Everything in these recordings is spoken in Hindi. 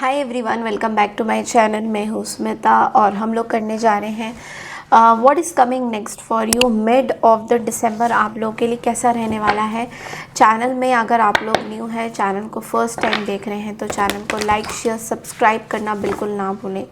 Hi everyone, welcome back to my channel. मैं हूँ स्मिता और हम लोग करने जा रहे हैं what is coming next for you. Mid of the दिसंबर आप लोगों के लिए कैसा रहने वाला है। चैनल में अगर आप लोग न्यू है, चैनल को फर्स्ट टाइम देख रहे हैं तो चैनल को लाइक शेयर सब्सक्राइब करना बिल्कुल ना भूलें।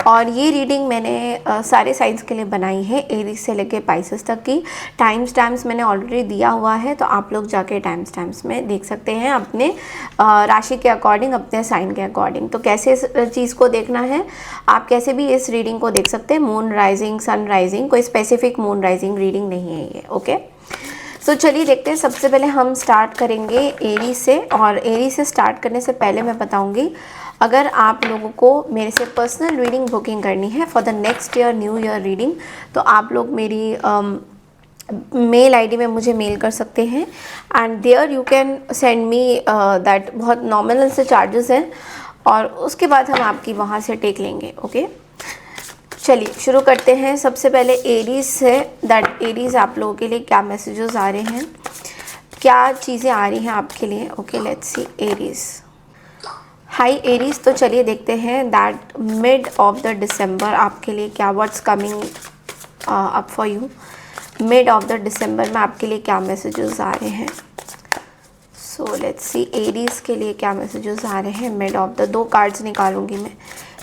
और ये रीडिंग मैंने सारे साइंस के लिए बनाई है, एरीज से लेके पाइसेस तक की। टाइम स्टैम्प्स मैंने ऑलरेडी दिया हुआ है, तो आप लोग जाके टाइम स्टैम्प्स में देख सकते हैं अपने राशि के अकॉर्डिंग, अपने साइन के अकॉर्डिंग। तो कैसे इस चीज़ को देखना है, आप कैसे भी इस रीडिंग को देख सकते हैं। मून राइजिंग, सन राइजिंग, कोई स्पेसिफिक मून राइजिंग रीडिंग नहीं है ये। ओके, सो चलिए देखते हैं। सबसे पहले हम स्टार्ट करेंगे एरीज से, और एरीज से स्टार्ट करने से पहले मैं बताऊंगी, अगर आप लोगों को मेरे से पर्सनल रीडिंग बुकिंग करनी है for the next year new year reading, तो आप लोग मेरी मेल आईडी में मुझे मेल कर सकते हैं and there you can send me that. बहुत नॉमिनल से चार्जेस हैं और उसके बाद हम आपकी वहाँ से टेक लेंगे। ओके, चलिए शुरू करते हैं। सबसे पहले एरीज से, दैट एरीज आप लोगों के लिए क्या मैसेजेस आ रहे हैं, क्या चीज़ें आ रही हैं आपके लिए। Okay, let's see Aries. High Aries, तो चलिए देखते हैं दैट मिड ऑफ द दिसंबर आपके लिए क्या, what's coming up for you. Mid of the दिसंबर में आपके लिए क्या मैसेजेस आ रहे हैं। सो लेट्स सी एरीज के लिए क्या मैसेजेस आ रहे हैं मिड ऑफ द। दो कार्ड्स निकालूंगी मैं।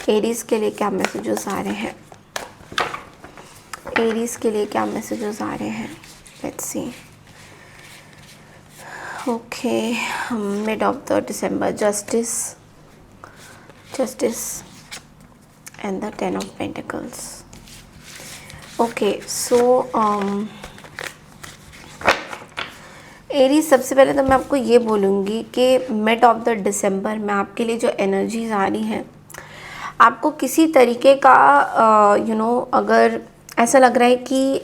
एरीज के लिए क्या मैसेजेस आ रहे हैं, एरीज के लिए क्या मैसेजेस आ रहे हैं, let's see. Okay, mid of the December, justice, justice and the 10 of pentacles. Okay, so Aries, सबसे पहले तो मैं आपको ये बोलूँगी कि मिड ऑफ द दिसंबर में आपके लिए जो एनर्जीज आ रही हैं, आपको किसी तरीके का अगर ऐसा लग रहा है कि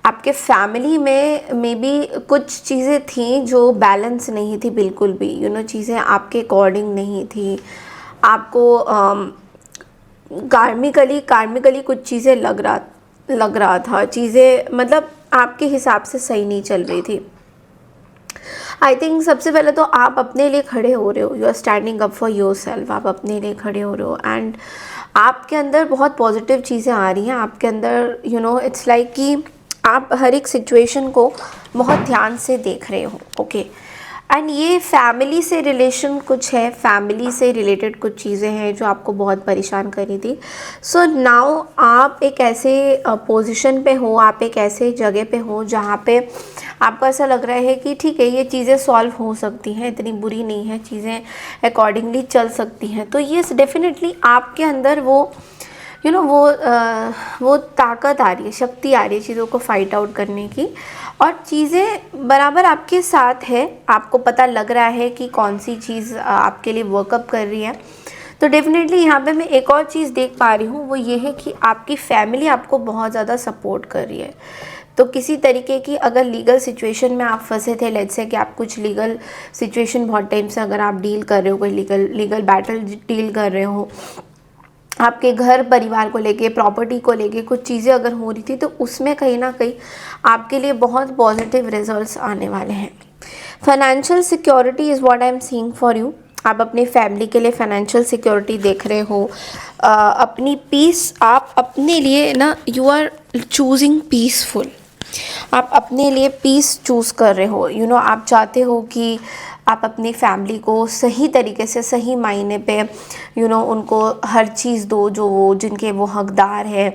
आपके फैमिली में मे बी कुछ चीज़ें थी जो बैलेंस नहीं थी बिल्कुल भी। चीज़ें आपके अकॉर्डिंग नहीं थी। आपको कार्मिकली कुछ चीज़ें लग रहा था, चीज़ें मतलब आपके हिसाब से सही नहीं चल रही थी। आई थिंक सबसे पहले तो आप अपने लिए खड़े हो रहे हो, you are standing up for yourself. आप अपने लिए खड़े हो रहे हो एंड आपके अंदर बहुत पॉजिटिव चीज़ें आ रही हैं। आपके अंदर इट्स लाइक कि आप हर एक सिचुएशन को बहुत ध्यान से देख रहे हो। ओके, एंड ये फैमिली से रिलेशन कुछ है, फैमिली से रिलेटेड कुछ चीज़ें हैं जो आपको बहुत परेशान कर रही थी। सो नाउ आप एक ऐसे पोजीशन पे हो, आप एक ऐसे जगह पे हो जहाँ पे आपको ऐसा लग रहा है कि ठीक है, ये चीज़ें सॉल्व हो सकती हैं, इतनी बुरी नहीं है, चीज़ें अकॉर्डिंगली चल सकती हैं। तो ये डेफिनेटली आपके अंदर वो वो ताकत आ रही है, शक्ति आ रही है चीज़ों को फाइट आउट करने की, और चीज़ें बराबर आपके साथ है। आपको पता लग रहा है कि कौन सी चीज़ आपके लिए वर्कअप कर रही है। तो डेफिनेटली यहाँ पे मैं एक और चीज़ देख पा रही हूँ, वो ये है कि आपकी फैमिली आपको बहुत ज़्यादा सपोर्ट कर रही है। तो किसी तरीके की अगर लीगल सिचुएशन में आप फंसे थे, लेट्स से कि आप कुछ लीगल सिचुएशन बहुत टाइम से अगर आप डील कर रहे हो, कोई लीगल बैटल डील कर रहे हो, आपके घर परिवार को लेके, प्रॉपर्टी को लेके कुछ चीज़ें अगर हो रही थी, तो उसमें कहीं ना कहीं आपके लिए बहुत पॉजिटिव रिजल्ट्स आने वाले हैं। Financial security is what I am seeing for you. आप अपनी फैमिली के लिए फाइनेंशियल सिक्योरिटी देख रहे हो, अपनी पीस, आप अपने लिए ना, यू आर चूजिंग पीसफुल। आप अपने लिए पीस चूज़ कर रहे हो। आप चाहते हो कि आप अपनी फैमिली को सही तरीके से, सही मायने पे उनको हर चीज़ दो जो वो, जिनके वो हकदार है।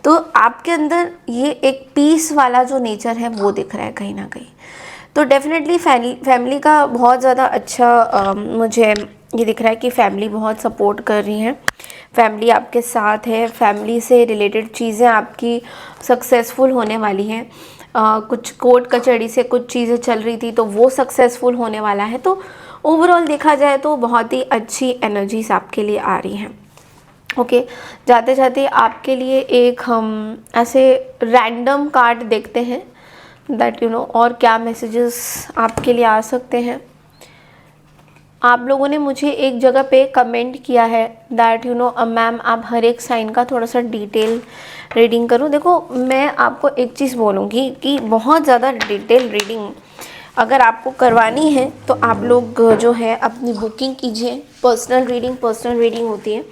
तो आपके अंदर ये एक पीस वाला जो नेचर है वो दिख रहा है कहीं ना कहीं। तो डेफिनेटली फैमिली का बहुत ज़्यादा अच्छा मुझे ये दिख रहा है कि फैमिली बहुत सपोर्ट कर रही है, फैमिली आपके साथ है, फैमिली से रिलेटेड चीज़ें आपकी सक्सेसफुल होने वाली हैं। कुछ कोर्ट कचहरी से कुछ चीज़ें चल रही थी तो वो सक्सेसफुल होने वाला है। तो ओवरऑल देखा जाए तो बहुत ही अच्छी एनर्जीज आपके लिए आ रही हैं। ओके, जाते जाते आपके लिए एक हम ऐसे रैंडम कार्ड देखते हैं दैट और क्या मैसेजेस आपके लिए आ सकते हैं। आप लोगों ने मुझे एक जगह पे कमेंट किया है दैट मैम आप हर एक साइन का थोड़ा सा डिटेल रीडिंग करो। देखो, मैं आपको एक चीज़ बोलूँगी कि बहुत ज़्यादा डिटेल रीडिंग अगर आपको करवानी है तो आप लोग जो है अपनी बुकिंग कीजिए। पर्सनल रीडिंग होती है,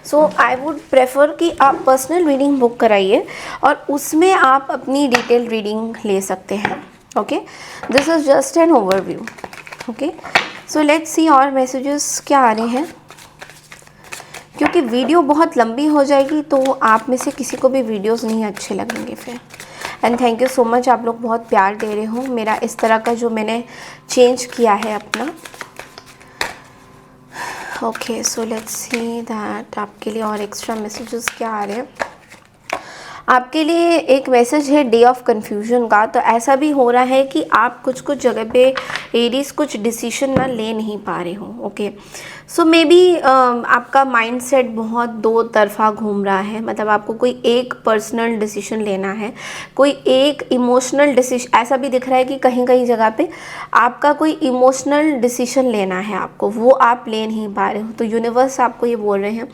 सो आई वुड प्रेफर कि आप पर्सनल रीडिंग बुक कराइए और उसमें आप अपनी डिटेल रीडिंग ले सकते हैं। Okay, this is just an overview. Okay, so let's see और मैसेजेस क्या आ रहे हैं, क्योंकि वीडियो बहुत लंबी हो जाएगी तो आप में से किसी को भी वीडियोस नहीं अच्छे लगेंगे फिर। And thank you so much, आप लोग बहुत प्यार दे रहे हो मेरा इस तरह का जो मैंने चेंज किया है अपना। Okay, so let's see that आपके लिए और एक्स्ट्रा मैसेजेस क्या आ रहे हैं। आपके लिए एक मैसेज है डे ऑफ कन्फ्यूजन का। तो ऐसा भी हो रहा है कि आप कुछ कुछ जगह पे एरीज कुछ डिसीजन ना ले नहीं पा रहे हो। ओके, सो मे बी आपका माइंडसेट बहुत दो तरफा घूम रहा है, मतलब आपको कोई एक पर्सनल डिसीजन लेना है, कोई एक इमोशनल डिसीजन। ऐसा भी दिख रहा है कि कहीं कहीं जगह पे आपका कोई इमोशनल डिसीजन लेना है आपको, वो आप ले नहीं पा रहे हो। तो यूनिवर्स आपको ये बोल रहे हैं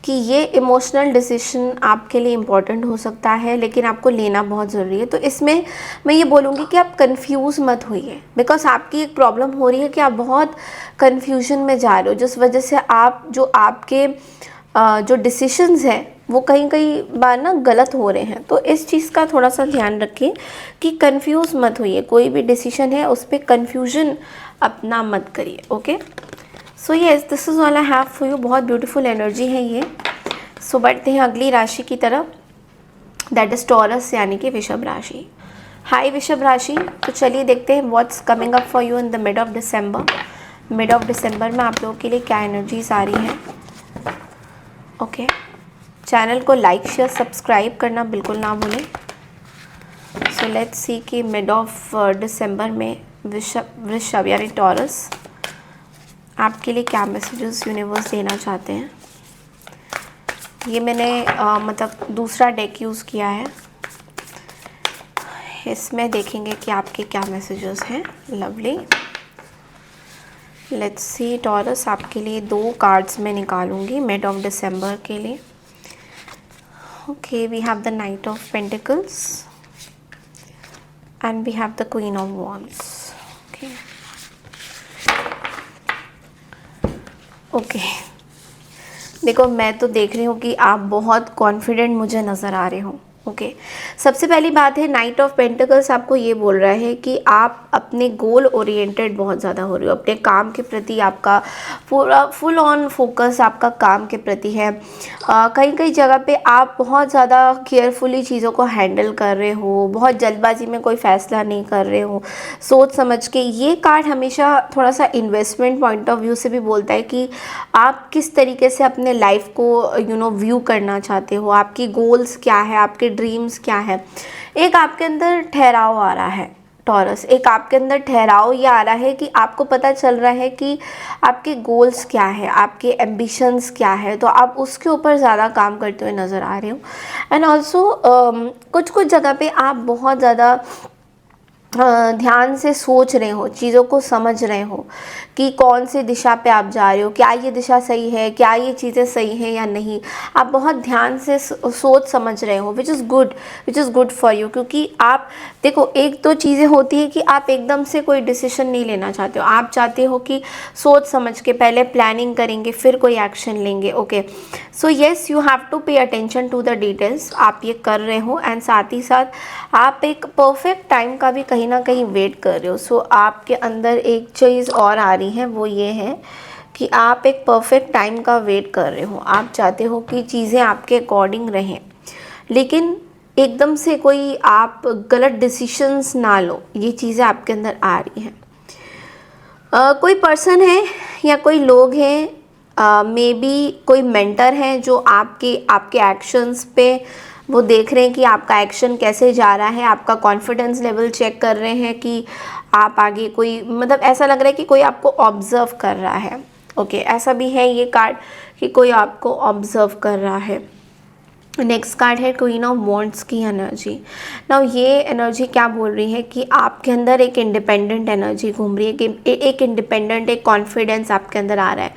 कि ये इमोशनल डिसीजन आपके लिए इम्पॉर्टेंट हो सकता है, लेकिन आपको लेना बहुत ज़रूरी है। तो इसमें मैं ये बोलूँगी कि आप कंफ्यूज मत होइए, बिकॉज आपकी एक प्रॉब्लम हो रही है कि आप बहुत कंफ्यूजन में जा रहे हो, जिस वजह से आप जो आपके जो डिसीशंस हैं वो कहीं कहीं बार ना गलत हो रहे हैं। तो इस चीज़ का थोड़ा सा ध्यान रखिए कि कंफ्यूज मत होइए, कोई भी डिसीजन है उस पर कन्फ्यूजन अपना मत करिए। Okay, so yes, this is all I have for you. बहुत ब्यूटीफुल एनर्जी है ये। सो बढ़ते हैं अगली राशि की तरफ, दैट इज़ टॉरस यानी कि वृषभ राशि। हाय वृषभ राशि, तो चलिए देखते हैं what's coming up for you in the mid of December. Mid of December में आप लोगों के लिए क्या एनर्जीज आ रही हैं। ओके, चैनल को लाइक शेयर सब्सक्राइब करना बिल्कुल ना भूलें। सो लेट्स सी कि मिड ऑफ दिसंबर में वृषभ यानी टॉरस आपके लिए क्या मैसेजेस यूनिवर्स देना चाहते हैं। ये मैंने मतलब दूसरा डेक यूज़ किया है, इसमें देखेंगे कि आपके क्या मैसेजेस हैं। लवली, लेट्स सी टॉरस, आपके लिए 2 कार्ड्स मैं निकालूंगी मिड ऑफ दिसंबर के लिए। Okay, we have the knight of pentacles and we have the queen of wands. Okay, देखो मैं तो देख रही हूँ कि आप बहुत कॉन्फिडेंट मुझे नज़र आ रहे हो। ओके, सबसे पहली बात है नाइट ऑफ पेंटिकल्स आपको ये बोल रहा है कि आप अपने गोल ओरिएंटेड बहुत ज़्यादा हो रहे हो, अपने काम के प्रति आपका पूरा फुल ऑन फोकस आपका काम के प्रति है। कई कई जगह पे आप बहुत ज़्यादा केयरफुली चीज़ों को हैंडल कर रहे हो, बहुत जल्दबाजी में कोई फ़ैसला नहीं कर रहे हो, सोच समझ के। ये कार्ड हमेशा थोड़ा सा इन्वेस्टमेंट पॉइंट ऑफ व्यू से भी बोलता है कि आप किस तरीके से अपने लाइफ को व्यू करना चाहते हो, आपकी गोल्स क्या है, आपके ड्रीम्स क्या है। एक आपके अंदर ठहराव आ रहा है टॉरस, एक आपके अंदर ठहराव ये आ रहा है कि आपको पता चल रहा है कि आपके गोल्स क्या है, आपके एम्बिशंस क्या है, तो आप उसके ऊपर ज़्यादा काम करते हुए नज़र आ रहे हो। एंड ऑल्सो कुछ कुछ जगह पे आप बहुत ज़्यादा ध्यान से सोच रहे हो, चीज़ों को समझ रहे हो कि कौन सी दिशा पे आप जा रहे हो, क्या ये दिशा सही है, क्या ये चीज़ें सही हैं या नहीं। आप बहुत ध्यान से सोच समझ रहे हो, which is good for you. क्योंकि आप देखो, एक तो चीज़ें होती है कि आप एकदम से कोई डिसीजन नहीं लेना चाहते हो, आप चाहते हो कि सोच समझ के पहले प्लानिंग करेंगे फिर कोई एक्शन लेंगे। Okay, so yes, you have to pay attention to the details, आप ये कर रहे हो। एंड साथ ही साथ आप एक परफेक्ट टाइम का भी कहीं ना कहीं वेट कर रहे हो। सो आपके अंदर एक चीज़ और आ रही है, वो ये है कि आप एक परफेक्ट टाइम का वेट कर रहे हो। आप चाहते हो कि चीज़ें आपके अकॉर्डिंग रहें, लेकिन एकदम से कोई आप गलत डिसीशंस ना लो। ये चीज़ें आपके अंदर आ रही हैं। कोई पर्सन है या कोई लोग हैं, मे बी कोई मेंटर है जो आपके एक्शंस पे वो देख रहे हैं कि आपका एक्शन कैसे जा रहा है, आपका कॉन्फिडेंस लेवल चेक कर रहे हैं कि आप आगे कोई, मतलब ऐसा लग रहा है कि कोई आपको ऑब्ज़र्व कर रहा है। ओके, ऐसा भी है ये कार्ड कि कोई आपको ऑब्ज़र्व कर रहा है। नेक्स्ट कार्ड है क्वीन ऑफ वॉन्ड्स की एनर्जी। नाउ ये एनर्जी क्या बोल रही है कि आपके अंदर एक इंडिपेंडेंट एनर्जी घूम रही है, कि एक इंडिपेंडेंट, एक कॉन्फिडेंस आपके अंदर आ रहा है।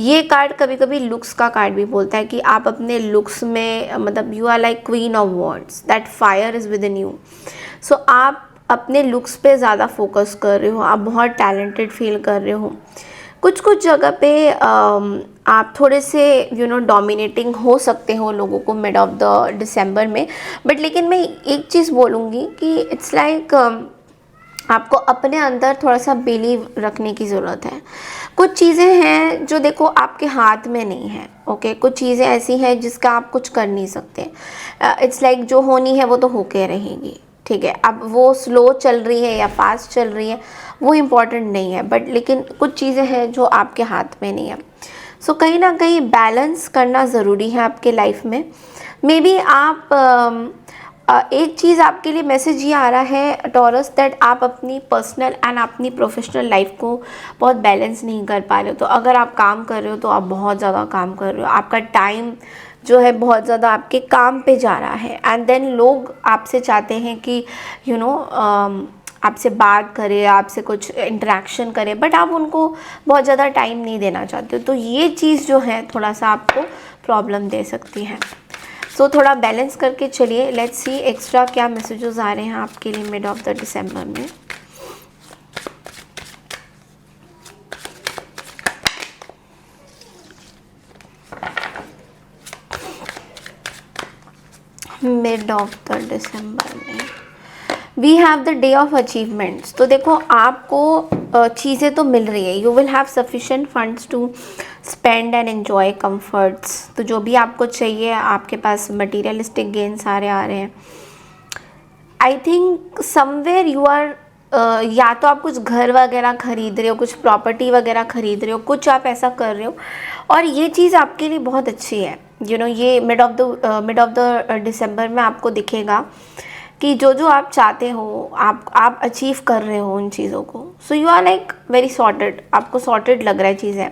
ये कार्ड कभी कभी लुक्स का कार्ड भी बोलता है कि आप अपने लुक्स में, मतलब you are like queen of wands, that fire is within you. So आप अपने लुक्स पे ज़्यादा फोकस कर रहे हो, आप बहुत टैलेंटेड फील कर रहे हो। कुछ कुछ जगह पे आप थोड़े से डोमिनेटिंग हो सकते हो लोगों को मिड ऑफ द दिसंबर में। बट लेकिन मैं एक चीज़ बोलूँगी कि इट्स लाइक आपको अपने अंदर थोड़ा सा बिलीव रखने की ज़रूरत है। कुछ चीज़ें हैं जो देखो आपके हाथ में नहीं है, ओके। कुछ चीज़ें ऐसी हैं जिसका आप कुछ कर नहीं सकते। इट्स लाइक जो होनी है वो तो होके रहेगी, ठीक है। अब वो स्लो चल रही है या फास्ट चल रही है वो इम्पॉर्टेंट नहीं है, बट लेकिन कुछ चीज़ें हैं जो आपके हाथ में नहीं है। सो कहीं ना कहीं बैलेंस करना ज़रूरी है आपके लाइफ में। मे बी आप एक चीज़ आपके लिए मैसेज ये आ रहा है टॉरस, दैट आप अपनी पर्सनल एंड अपनी प्रोफेशनल लाइफ को बहुत बैलेंस नहीं कर पा रहे हो। तो अगर आप काम कर रहे हो तो आप बहुत ज़्यादा काम कर रहे हो, आपका टाइम जो है बहुत ज़्यादा आपके काम पे जा रहा है। एंड देन लोग आपसे चाहते हैं कि आपसे बात करें, आपसे कुछ इंटरेक्शन करें, बट आप उनको बहुत ज़्यादा टाइम नहीं देना चाहते हो। तो ये चीज़ जो है थोड़ा सा आपको प्रॉब्लम दे सकती है। सो थोड़ा बैलेंस करके चलिए। लेट्स सी एक्स्ट्रा क्या मैसेजेस आ रहे हैं आपके लिए मिड ऑफ द दिसंबर में। मिड ऑफ द दिसंबर में we have the day of achievements. तो देखो आपको चीज़ें तो मिल रही है, you will have sufficient funds to spend and enjoy comforts. तो जो भी आपको चाहिए आपके पास मटीरियलिस्टिक गेन सारे आ रहे हैं। I think somewhere you are या तो आप कुछ घर वगैरह खरीद रहे हो, कुछ प्रॉपर्टी वगैरह खरीद रहे हो, कुछ आप ऐसा कर रहे हो और ये चीज़ आपके लिए बहुत अच्छी है। ये मिड ऑफ द दिसंबर में आपको दिखेगा कि जो जो आप चाहते हो आप अचीव कर रहे हो उन चीज़ों को। So you are like very sorted, आपको सॉर्टेड लग रहा है चीज़ें।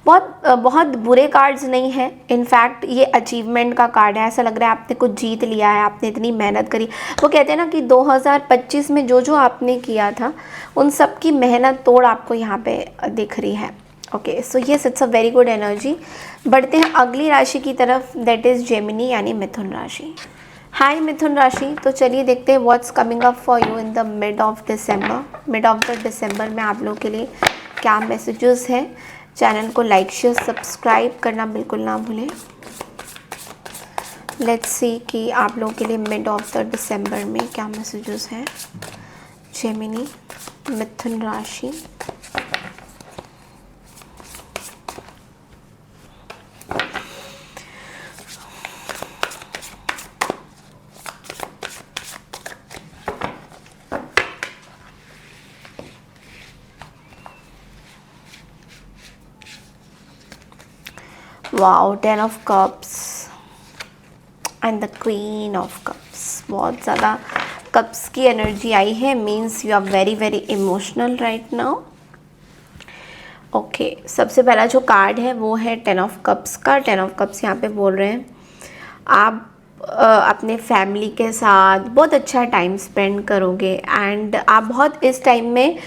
बहुत बुरे कार्ड्स नहीं है, इनफैक्ट ये अचीवमेंट का कार्ड है। ऐसा लग रहा है आपने कुछ जीत लिया है, आपने इतनी मेहनत करी। वो कहते हैं ना कि 2025 में जो जो आपने किया था उन सब की मेहनत तोड़ आपको यहाँ पे दिख रही है, okay. So yes, it's a very good energy. बढ़ते हैं अगली राशि की तरफ, दैट इज़ जेमिनी यानी मिथुन राशि। हाय मिथुन राशि, तो चलिए देखते हैं what's coming up for you in the mid of December. Mid of the दिसंबर में आप लोगों के लिए क्या मैसेजेस हैं। चैनल को लाइक शेयर सब्सक्राइब करना बिल्कुल ना भूलें। लेट्स सी कि आप लोगों के लिए मिड ऑफ द दिसंबर में क्या मैसेजेस हैं। जेमिनी मिथुन राशि, wow, 10 of cups and the queen of cups. बहुत ज़्यादा कप्स की एनर्जी आई है, means you are very very emotional right now, okay. सबसे पहला जो कार्ड है वो है 10 ऑफ कप्स का। 10 ऑफ कप्स यहाँ पे बोल रहे हैं आप अपने फैमिली के साथ बहुत अच्छा टाइम स्पेंड करोगे एंड आप बहुत इस टाइम में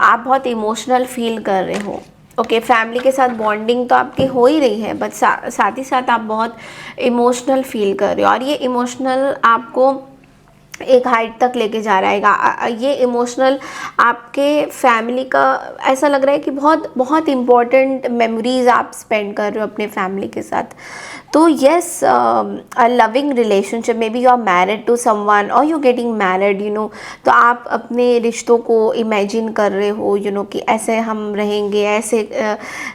आप बहुत इमोशनल फील कर रहे हो, ओके। फैमिली के साथ बॉन्डिंग तो आपकी हो ही रही है, बट साथ ही साथ आप बहुत इमोशनल फील कर रहे हो और ये इमोशनल आपको एक हाइट तक लेके जा रहेगा। ये इमोशनल आपके फैमिली का ऐसा लग रहा है कि बहुत बहुत इम्पॉर्टेंट मेमोरीज आप स्पेंड कर रहे हो अपने फैमिली के साथ। तो yes, a loving relationship, maybe you are married to someone और यू गेटिंग मैरिड, तो आप अपने रिश्तों को इमेजिन कर रहे हो, कि ऐसे हम रहेंगे, ऐसे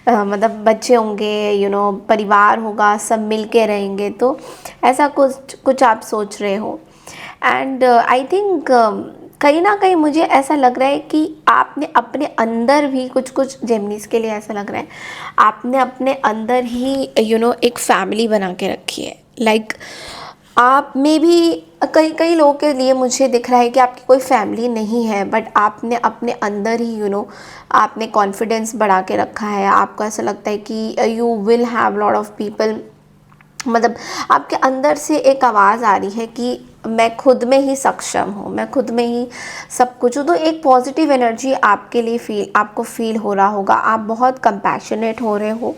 मतलब बच्चे होंगे, परिवार होगा, सब मिल के रहेंगे। तो ऐसा कुछ आप सोच रहे हो एंड आई थिंक कहीं ना कहीं मुझे ऐसा लग रहा है कि आपने अपने अंदर भी कुछ जेमिनीज के लिए ऐसा लग रहा है आपने अपने अंदर ही एक फैमिली बना के रखी है। लाइक आप में भी कई लोगों के लिए मुझे दिख रहा है कि आपकी कोई फैमिली नहीं है, बट आपने अपने अंदर ही आपने कॉन्फिडेंस बढ़ा के रखा है। आपको ऐसा लगता है कि you will have lot of people, मतलब आपके अंदर से एक आवाज़ आ रही है कि मैं खुद में ही सक्षम हूँ, मैं खुद में ही सब कुछ हूँ। तो एक पॉजिटिव एनर्जी आपके लिए आपको फील हो रहा होगा। आप बहुत कंपैशनेट हो रहे हो,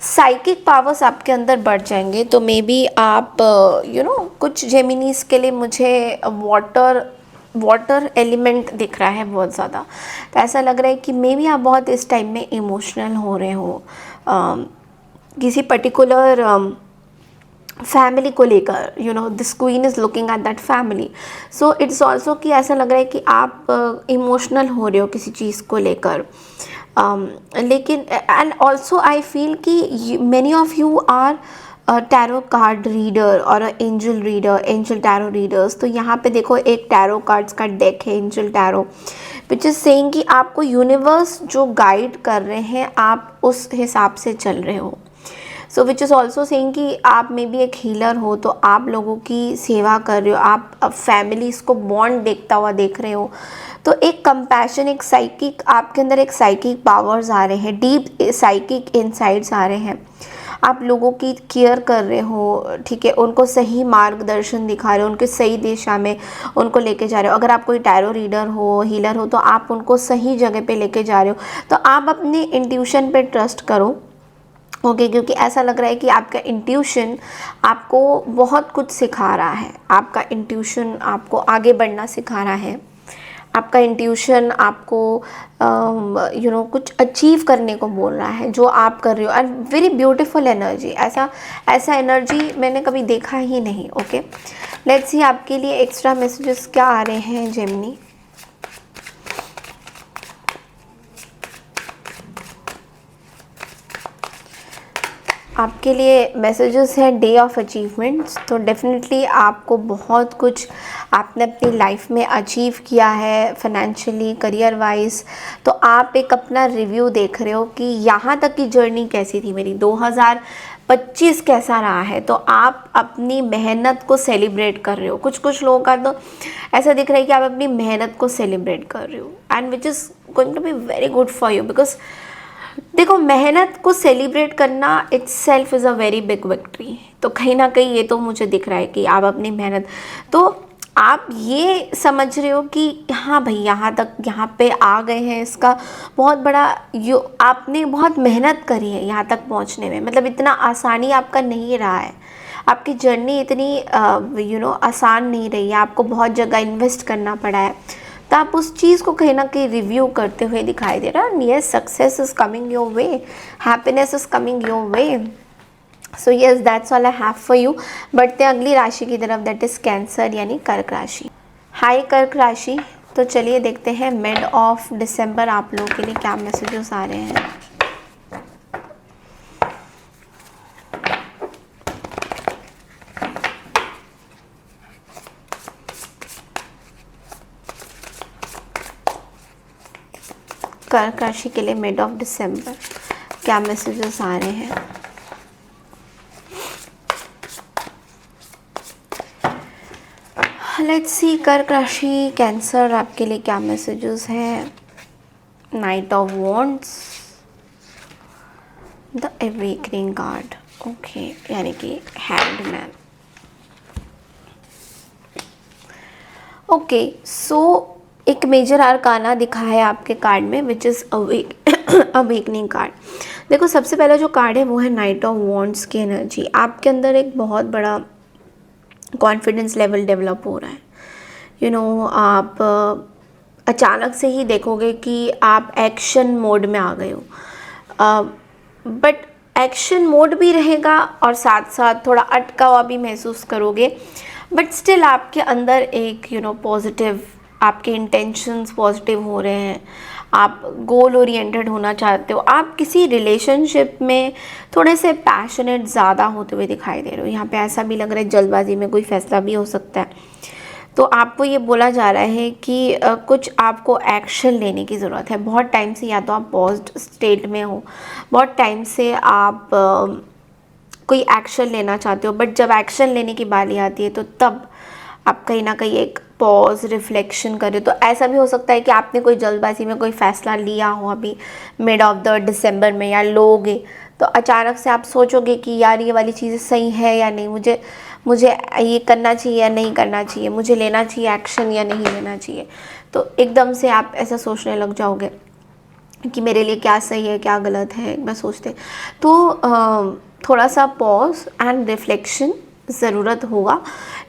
साइकिक पावर्स आपके अंदर बढ़ जाएंगे। तो मे बी आप कुछ जेमिनीज के लिए मुझे वाटर वाटर एलिमेंट दिख रहा है बहुत ज़्यादा। तो ऐसा लग रहा है कि मे बी आप बहुत इस टाइम में इमोशनल हो रहे हो किसी पर्टिकुलर फैमिली को लेकर। You know this queen is looking at that family, so it's also कि ऐसा लग रहा है कि आप इमोशनल हो रहे हो किसी चीज़ को लेकर। लेकिन एंड ऑल्सो आई फील कि many of you are tarot card reader और angel reader, angel tarot readers. तो यहाँ पे देखो एक टैरो कार्ड्स का डेक है, angel tarot, which is saying कि आपको यूनिवर्स जो गाइड कर रहे हैं आप उस हिसाब से चल रहे हो। सो विच इज़ ऑल्सो सेइंग कि आप मे बी एक हीलर हो, तो आप लोगों की सेवा कर रहे हो, आप फैमिलीज़ को बॉन्ड देखता हुआ देख रहे हो। तो एक कंपैशन, एक साइकिक, आपके अंदर एक साइकिक पावर्स आ रहे हैं, डीप साइकिक इनसाइट्स आ रहे हैं। आप लोगों की केयर कर रहे हो, ठीक है, उनको सही मार्गदर्शन दिखा रहे हो, उनके सही दिशा में उनको लेके जा रहे हो। अगर आप कोई टैरो रीडर हो, हीलर हो, तो आप उनको सही जगह पे लेके जा रहे हो। तो आप अपने इंट्यूशन पे ट्रस्ट करो, ओके, क्योंकि ऐसा लग रहा है कि आपका इंट्यूशन आपको बहुत कुछ सिखा रहा है। आपका इंट्यूशन आपको आगे बढ़ना सिखा रहा है। आपका इंट्यूशन आपको यू नो कुछ अचीव करने को बोल रहा है जो आप कर रहे हो। एंड वेरी ब्यूटीफुल एनर्जी, ऐसा एनर्जी मैंने कभी देखा ही नहीं। ओके, लेट्स सी आपके लिए एक्स्ट्रा मैसेजेस क्या आ रहे हैं जेमिनी। आपके लिए मैसेजेस हैं डे ऑफ अचीवमेंट्स। तो डेफिनेटली आपको बहुत कुछ आपने अपनी लाइफ में अचीव किया है, फाइनेंशियली, करियर वाइज। तो आप एक अपना रिव्यू देख रहे हो कि यहाँ तक की जर्नी कैसी थी मेरी, 2025 कैसा रहा है। तो आप अपनी मेहनत को सेलिब्रेट कर रहे हो। कुछ लोगों का तो ऐसा दिख रहा है कि आप अपनी मेहनत को सेलिब्रेट कर रहे हो, and which is going to be very good for you. Because देखो, मेहनत को सेलिब्रेट करना itself is a very big victory. तो कहीं ना कहीं ये तो मुझे दिख रहा है कि आप अपनी मेहनत, तो आप ये समझ रहे हो कि हाँ भाई यहाँ तक, यहाँ पे आ गए हैं, इसका बहुत बड़ा आपने बहुत मेहनत करी है यहाँ तक पहुँचने में। मतलब इतना आसानी आपका नहीं रहा है, आपकी जर्नी इतनी आसान नहीं रही है, आपको बहुत जगह इन्वेस्ट करना पड़ा है। तो आप उस चीज़ को कहीं ना कहीं रिव्यू करते हुए दिखाई दे रहा है। Yes, success is coming your way, happiness is coming your way. So yes, that's all I have for you. बढ़ते अगली राशि की तरफ, दैट इज कैंसर यानी कर्क राशि। हाय कर्क राशि, तो चलिए देखते हैं मिड ऑफ दिसंबर आप लोगों के लिए क्या मैसेजेस आ रहे हैं। कर्क राशि के लिए मिड ऑफ दिसंबर क्या मैसेजेस आ रहे हैं। लेट्स सी कर्क राशि कैंसर आपके लिए क्या मैसेजेस हैं। Night of wands, the awakening card, okay, यानी कि हैंडमैन। ओके, सो एक मेजर आर्काना दिखा है आपके कार्ड में, विच इज़ अवेकनिंग कार्ड। देखो, सबसे पहला जो कार्ड है वो है नाइट ऑफ वॉन्ड्स की एनर्जी। आपके अंदर एक बहुत बड़ा कॉन्फिडेंस लेवल डेवलप हो रहा है। यू नो आप अचानक से ही देखोगे कि आप एक्शन मोड में आ गए हो, बट एक्शन मोड भी रहेगा और साथ साथ थोड़ा अटका हुआ भी महसूस करोगे, बट स्टिल आपके अंदर एक पॉजिटिव, आपके इंटेंशंस पॉजिटिव हो रहे हैं। आप गोल ओरिएंटेड होना चाहते हो, आप किसी रिलेशनशिप में थोड़े से पैशनेट ज़्यादा होते हुए दिखाई दे रहे हो। यहाँ पे ऐसा भी लग रहा है जल्दबाजी में कोई फैसला भी हो सकता है। तो आपको ये बोला जा रहा है कि कुछ आपको एक्शन लेने की ज़रूरत है। बहुत टाइम से या तो आप पॉज्ड स्टेट में हो, बहुत टाइम से आप कोई एक्शन लेना चाहते हो, बट जब एक्शन लेने की बारी आती है तो तब आप कहीं ना कहीं एक पॉज, रिफ्लेक्शन करें। तो ऐसा भी हो सकता है कि आपने कोई जल्दबाजी में कोई फ़ैसला लिया हो अभी मिड ऑफ द दिसंबर में, या लोगे तो अचानक से आप सोचोगे कि यार ये वाली चीज़ें सही है या नहीं, मुझे ये करना चाहिए या नहीं करना चाहिए, मुझे लेना चाहिए एक्शन या नहीं लेना चाहिए। तो एकदम से आप ऐसा सोचने लग जाओगे कि मेरे लिए क्या सही है क्या गलत है, मैं सोचते। तो थोड़ा सा पॉज एंड रिफ्लेक्शन ज़रूरत होगा,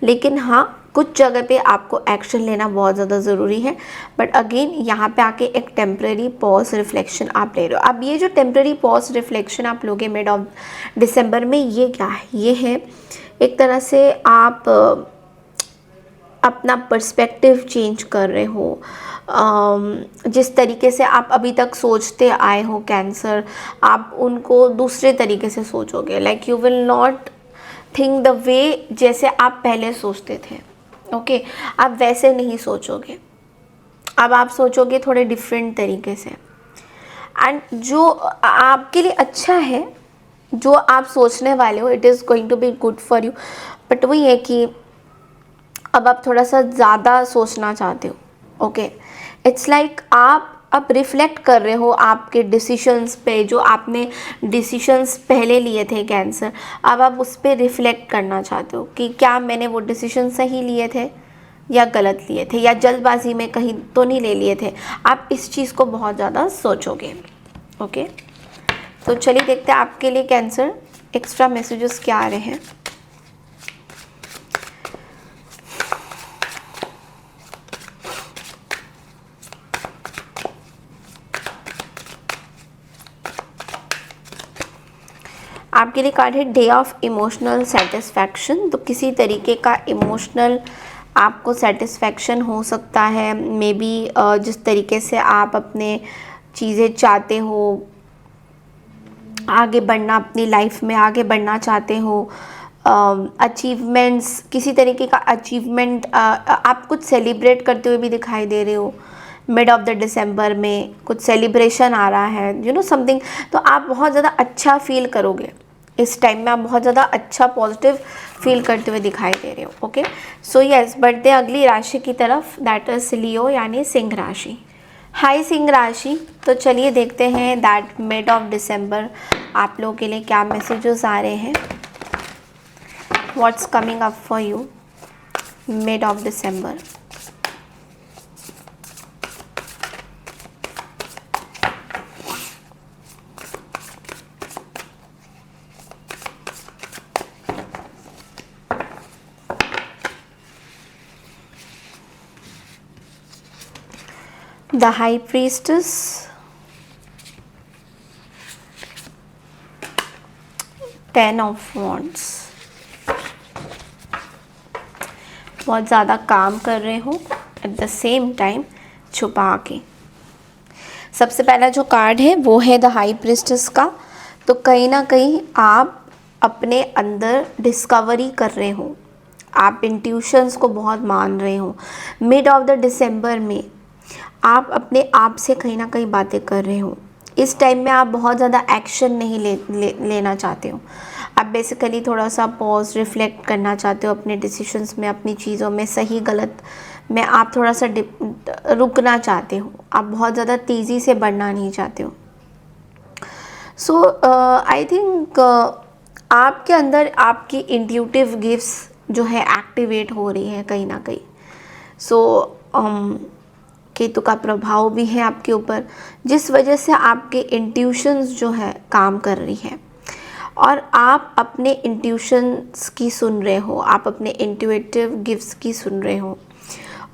लेकिन हाँ, कुछ जगह पे आपको एक्शन लेना बहुत ज़्यादा ज़रूरी है, बट अगेन यहाँ पे आके एक टेम्प्रेरी पॉज रिफ्लेक्शन आप ले रहे हो। अब ये जो टेम्प्रेरी पॉज रिफ्लेक्शन आप लोगे मिड ऑफ दिसंबर में, ये क्या है? ये है एक तरह से आप अपना पर्सपेक्टिव चेंज कर रहे हो। जिस तरीके से आप अभी तक सोचते आए हो कैंसर, आप उनको दूसरे तरीके से सोचोगे। Like you will not think the way जैसे आप पहले सोचते थे। ओके, आप वैसे नहीं सोचोगे, अब आप सोचोगे थोड़े डिफरेंट तरीके से। एंड जो आपके लिए अच्छा है, जो आप सोचने वाले हो, it is going to be good for you. But वही है कि अब आप थोड़ा सा ज़्यादा सोचना चाहते हो। ओके, इट्स लाइक आप अब रिफ्लेक्ट कर रहे हो आपके डिसीशंस पे, जो आपने डिसीशंस पहले लिए थे कैंसर, अब आप उस पर रिफ्लेक्ट करना चाहते हो कि क्या मैंने वो डिसीशन सही लिए थे या गलत लिए थे, या जल्दबाजी में कहीं तो नहीं ले लिए थे। आप इस चीज़ को बहुत ज़्यादा सोचोगे। ओके, तो चलिए देखते हैं आपके लिए कैंसर एक्स्ट्रा मैसेजेस क्या आ रहे हैं। आपके लिए कार्ड है डे ऑफ इमोशनल सेटिस्फैक्शन। तो किसी तरीके का इमोशनल आपको सेटिस्फैक्शन हो सकता है। मे बी जिस तरीके से आप अपने चीज़ें चाहते हो, आगे बढ़ना, अपनी लाइफ में आगे बढ़ना चाहते हो, अचीवमेंट्स, किसी तरीके का अचीवमेंट आप कुछ सेलिब्रेट करते हुए भी दिखाई दे रहे हो। मिड ऑफ द दिसंबर में कुछ सेलिब्रेशन आ रहा है, यू नो समथिंग। तो आप बहुत ज़्यादा अच्छा फील करोगे इस टाइम में, आप बहुत ज़्यादा अच्छा पॉजिटिव फील करते हुए दिखाई दे रहे हो। ओके, सो यस, बढ़ते अगली राशि की तरफ, दैट इज लियो यानी सिंह राशि। हाय सिंह राशि, तो चलिए देखते हैं दैट मिड ऑफ दिसंबर आप लोगों के लिए क्या मैसेजेस आ रहे हैं। What's coming up for you mid of December. The High Priestess, Ten of Wands। बहुत ज़्यादा काम कर रहे हो, एट द सेम टाइम छुपा के। सबसे पहला जो कार्ड है वो है द हाई प्रिस्टेस का। तो कहीं ना कहीं आप अपने अंदर डिस्कवरी कर रहे हो, आप इंट्यूशंस को बहुत मान रहे हो। मिड ऑफ द दिसंबर में आप अपने आप से कहीं ना कहीं बातें कर रहे हो। इस टाइम में आप बहुत ज़्यादा एक्शन नहीं लेना चाहते हो। आप बेसिकली थोड़ा सा पॉज रिफ्लेक्ट करना चाहते हो अपने डिसीजंस में, अपनी चीज़ों में, सही गलत में आप थोड़ा सा रुकना चाहते हो। आप बहुत ज़्यादा तेज़ी से बढ़ना नहीं चाहते हो। सो आई थिंक आपके अंदर आपकी इंट्यूटिव गिफ्ट्स जो है एक्टिवेट हो रही है कहीं ना कहीं। सो केतु का प्रभाव भी है आपके ऊपर, जिस वजह से आपके इंट्यूशंस जो है काम कर रही है, और आप अपने इंट्यूशंस की सुन रहे हो, आप अपने इंट्यूटिव गिफ्ट्स की सुन रहे हो,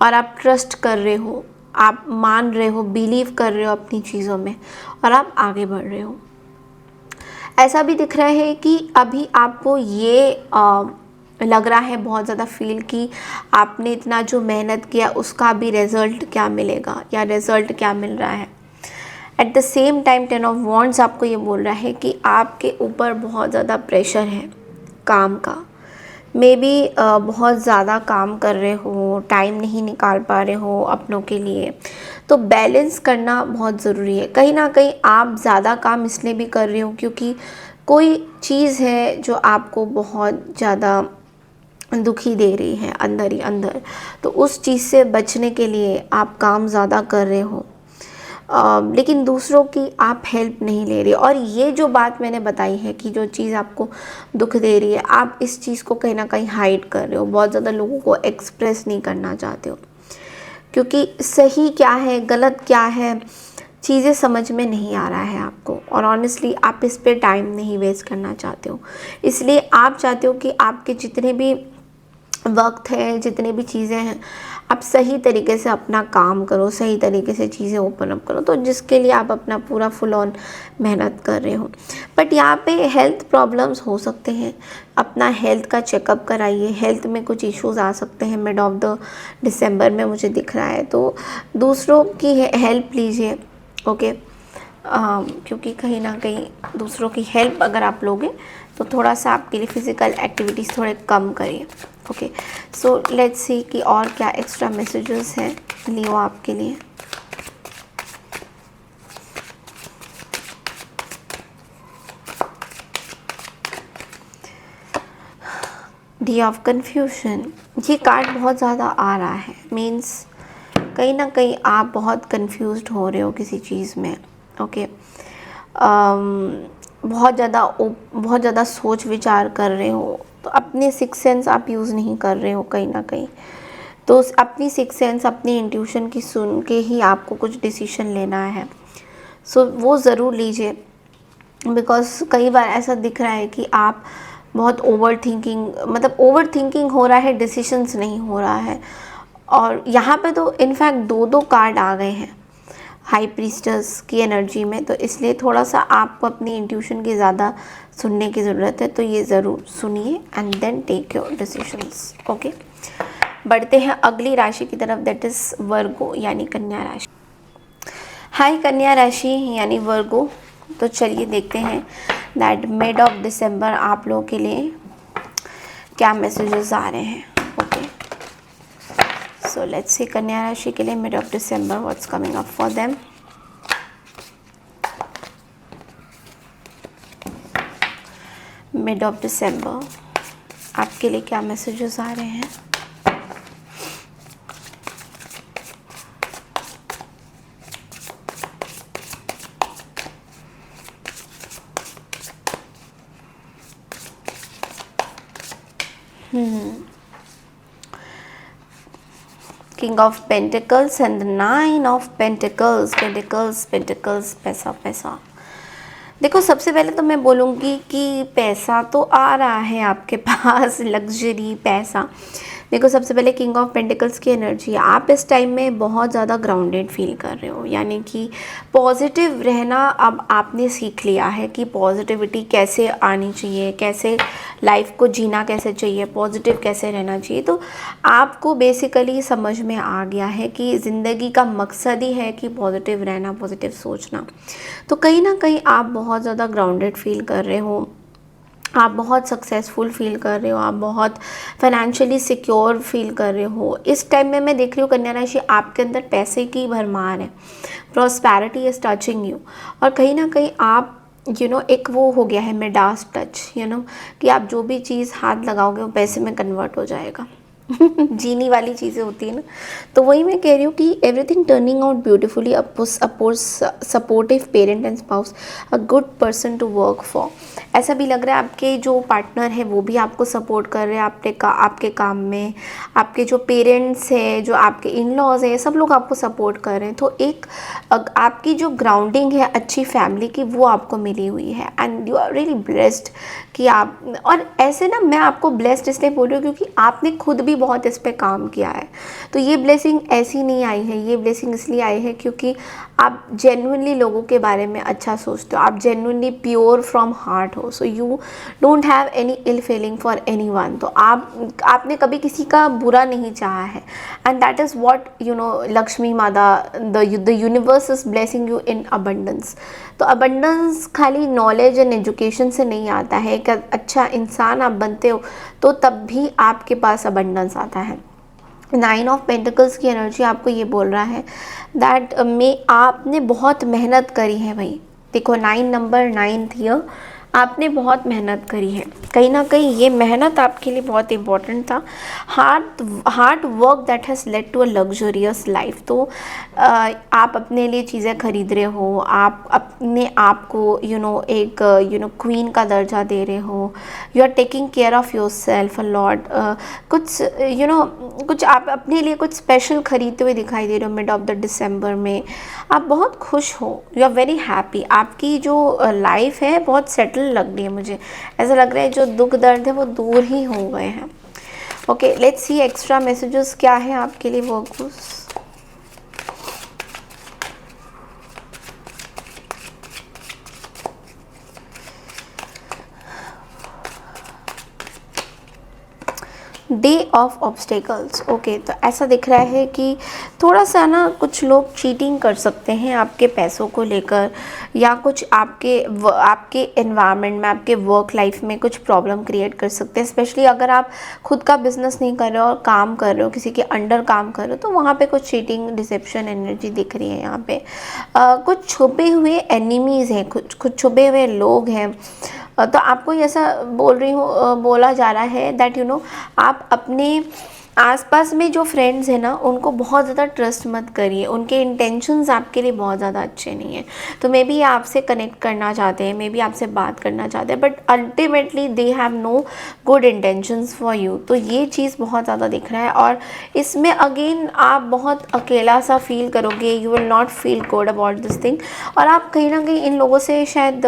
और आप ट्रस्ट कर रहे हो, आप मान रहे हो, बिलीव कर रहे हो अपनी चीज़ों में, और आप आगे बढ़ रहे हो। ऐसा भी दिख रहा है कि अभी आपको ये लग रहा है बहुत ज़्यादा फील कि आपने इतना जो मेहनत किया उसका भी रिज़ल्ट क्या मिलेगा, या रिज़ल्ट क्या मिल रहा है। At the same time ten of wands आपको ये बोल रहा है कि आपके ऊपर बहुत ज़्यादा प्रेशर है काम का। मे बी बहुत ज़्यादा काम कर रहे हो, टाइम नहीं निकाल पा रहे हो अपनों के लिए। तो बैलेंस करना बहुत ज़रूरी है। कहीं ना कहीं आप ज़्यादा काम इसलिए भी कर रहे हो क्योंकि कोई चीज़ है जो आपको बहुत ज़्यादा दुखी दे रही है अंदर ही अंदर, तो उस चीज़ से बचने के लिए आप काम ज़्यादा कर रहे हो, लेकिन दूसरों की आप हेल्प नहीं ले रहे। और ये जो बात मैंने बताई है कि जो चीज़ आपको दुख दे रही है, आप इस चीज़ को कहीं ना कहीं हाइड कर रहे हो, बहुत ज़्यादा लोगों को एक्सप्रेस नहीं करना चाहते हो, क्योंकि सही क्या है गलत क्या है चीज़ें समझ में नहीं आ रहा है आपको, और ऑनेस्टली आप इस पे टाइम नहीं वेस्ट करना चाहते हो। इसलिए आप चाहते हो कि आपके जितने भी वक्त है, जितने भी चीज़ें हैं, आप सही तरीके से अपना काम करो, सही तरीके से चीज़ें ओपन अप करो, तो जिसके लिए आप अपना पूरा फुल ऑन मेहनत कर रहे हो। बट यहाँ पे हेल्थ प्रॉब्लम्स हो सकते हैं, अपना हेल्थ का चेकअप कराइए। हेल्थ में कुछ इश्यूज़ आ सकते हैं मिड ऑफ द दिसंबर में मुझे दिख रहा है, तो दूसरों की हेल्प लीजिए। ओके, क्योंकि कहीं ना कहीं दूसरों की हेल्प अगर आप लोगे तो थोड़ा सा आपके लिए फिज़िकल एक्टिविटीज़ थोड़े कम करिए। ओके, सो लेट्स सी कि और क्या एक्स्ट्रा मैसेजेस हैं लियो आपके लिए। डी ऑफ कन्फ्यूजन, ये कार्ड बहुत ज़्यादा आ रहा है, मीन्स कहीं ना कहीं आप बहुत कंफ्यूज्ड हो रहे हो किसी चीज़ में। ओके, बहुत ज़्यादा सोच विचार कर रहे हो, तो अपने सिक्स सेंस आप यूज़ नहीं कर रहे हो कहीं ना कहीं। तो अपनी सिक्स सेंस, अपनी इंट्यूशन की सुन के ही आपको कुछ डिसीजन लेना है। सो वो ज़रूर लीजिए, बिकॉज कई बार ऐसा दिख रहा है कि आप बहुत ओवर थिंकिंग हो रहा है, डिसीशंस नहीं हो रहा है। और यहाँ पे तो इनफैक्ट दो कार्ड आ गए हैं हाई प्रीस्टर्स की एनर्जी में, तो इसलिए थोड़ा सा आपको अपनी इंट्यूशन की ज़्यादा सुनने की ज़रूरत है। तो ये ज़रूर सुनिए and then take your decisions. Okay, बढ़ते हैं अगली राशि की तरफ, दैट इज़ वर्गो यानी कन्या राशि। हाय कन्या राशि यानी वर्गो, तो चलिए देखते हैं दैट मिड ऑफ दिसंबर आप लोगों के लिए क्या मैसेजेस आ रहे हैं। ओके, सो लेट्स सी कन्या राशि के लिए mid of December what's coming up for them. Mid of December आपके लिए क्या मैसेजेस आ रहे हैं। King of pentacles and the nine of pentacles, pentacles, पैसा पैसा। देखो, सबसे पहले तो मैं बोलूँगी कि पैसा तो आ रहा है आपके पास, लग्जरी पैसा। देखो, सबसे पहले किंग ऑफ पेंटिकल्स की एनर्जी, आप इस टाइम में बहुत ज़्यादा ग्राउंडेड फील कर रहे हो, यानी कि पॉजिटिव रहना अब आपने सीख लिया है कि पॉजिटिविटी कैसे आनी चाहिए, कैसे लाइफ को जीना कैसे चाहिए, पॉजिटिव कैसे रहना चाहिए। तो आपको बेसिकली समझ में आ गया है कि ज़िंदगी का मकसद ही है कि पॉजिटिव रहना, पॉजिटिव सोचना। तो कहीं ना कहीं आप बहुत ज़्यादा ग्राउंडेड फील कर रहे हो, आप बहुत सक्सेसफुल फील कर रहे हो, आप बहुत फाइनेंशियली सिक्योर फील कर रहे हो। इस टाइम में मैं देख रही हूँ कन्या राशि आपके अंदर पैसे की भरमार है, प्रॉस्पेरिटी इज टचिंग यू। और कहीं ना कहीं आप एक वो हो गया है मिडास टच, कि आप जो भी चीज़ हाथ लगाओगे वो पैसे में कन्वर्ट हो जाएगा। जीनी वाली चीज़ें होती है ना, तो वही मैं कह रही हूँ कि everything turning out beautifully, supportive parent and spouse, a good person to work for. ऐसा भी लग रहा है आपके जो पार्टनर है वो भी आपको सपोर्ट कर रहे हैं आपके काम में। आपके जो पेरेंट्स हैं, जो आपके इन लॉज हैं, सब लोग आपको सपोर्ट कर रहे हैं। तो एक आपकी जो ग्राउंडिंग है अच्छी फैमिली की, वो आपको मिली हुई है and you are really blessed कि आप। और ऐसे ना, मैं आपको ब्लेस्ड इसलिए बोल रही हूँ क्योंकि आपने खुद भी बहुत इस पे काम किया है। तो ये ब्लेसिंग ऐसी नहीं आई है, ये ब्लेसिंग इसलिए आई है क्योंकि आप जेन्युइनली लोगों के बारे में अच्छा सोचते हो, आप जेन्युइनली प्योर फ्रॉम हार्ट हो। So you don't have any ill feeling for anyone. तो आपने कभी किसी का बुरा नहीं चाहा है and that is what Lakshmi माता, the universe is blessing you in abundance. तो अबंडेंस खाली नॉलेज एंड एजुकेशन से नहीं आता है। एक अच्छा इंसान आप बनते हो तो तब भी आपके पास अबंडेंस आता है। नाइन ऑफ पेंटिकल्स की एनर्जी आपको ये बोल रहा है दैट आपने बहुत मेहनत करी है भाई। देखो, 9 ईयर आपने बहुत मेहनत करी है। कहीं ना कहीं ये मेहनत आपके लिए बहुत इम्पोर्टेंट था। Hard work that has led to a luxurious life. तो आप अपने लिए चीज़ें खरीद रहे हो, आप अपने आप को एक क्वीन का दर्जा दे रहे हो। You are taking care of yourself a lot. कुछ आप अपने लिए कुछ स्पेशल खरीदते हुए दिखाई दे रहे हो मिड ऑफ द दिसंबर में। आप बहुत खुश हो, यू आर वेरी हैप्पी। आपकी जो लाइफ है बहुत सेटल लग रही है, मुझे ऐसा लग रहा है जो दुख दर्द है वो दूर ही हो गए हैं। Okay, let's see extra messages क्या है आपके लिए Virgo's. Day of obstacles. Okay, तो ऐसा दिख रहा है कि थोड़ा सा ना कुछ लोग चीटिंग कर सकते हैं आपके पैसों को लेकर, या कुछ आपके एनवायरनमेंट में, आपके वर्क लाइफ में कुछ प्रॉब्लम क्रिएट कर सकते हैं। स्पेशली अगर आप खुद का बिजनेस नहीं कर रहे हो और काम कर रहे हो, किसी के अंडर काम कर रहे हो, तो वहाँ पे कुछ चीटिंग, डिसेप्शन एनर्जी दिख रही है यहाँ पे। कुछ छुपे हुए एनिमीज़ हैं, कुछ छुपे हुए लोग हैं। तो आपको ऐसा बोला जा रहा है दैट आप अपने आसपास में जो फ्रेंड्स हैं ना, उनको बहुत ज़्यादा ट्रस्ट मत करिए। उनके इंटेंशंस आपके लिए बहुत ज़्यादा अच्छे नहीं हैं। तो मे बी आपसे कनेक्ट करना चाहते हैं, मे बी आपसे बात करना चाहते हैं, but ultimately they have no good intentions for you. तो ये चीज़ बहुत ज़्यादा दिख रहा है, और इसमें अगेन आप बहुत अकेला सा फील करोगे। You will not feel good about this thing, और आप कहीं ना कहीं इन लोगों से शायद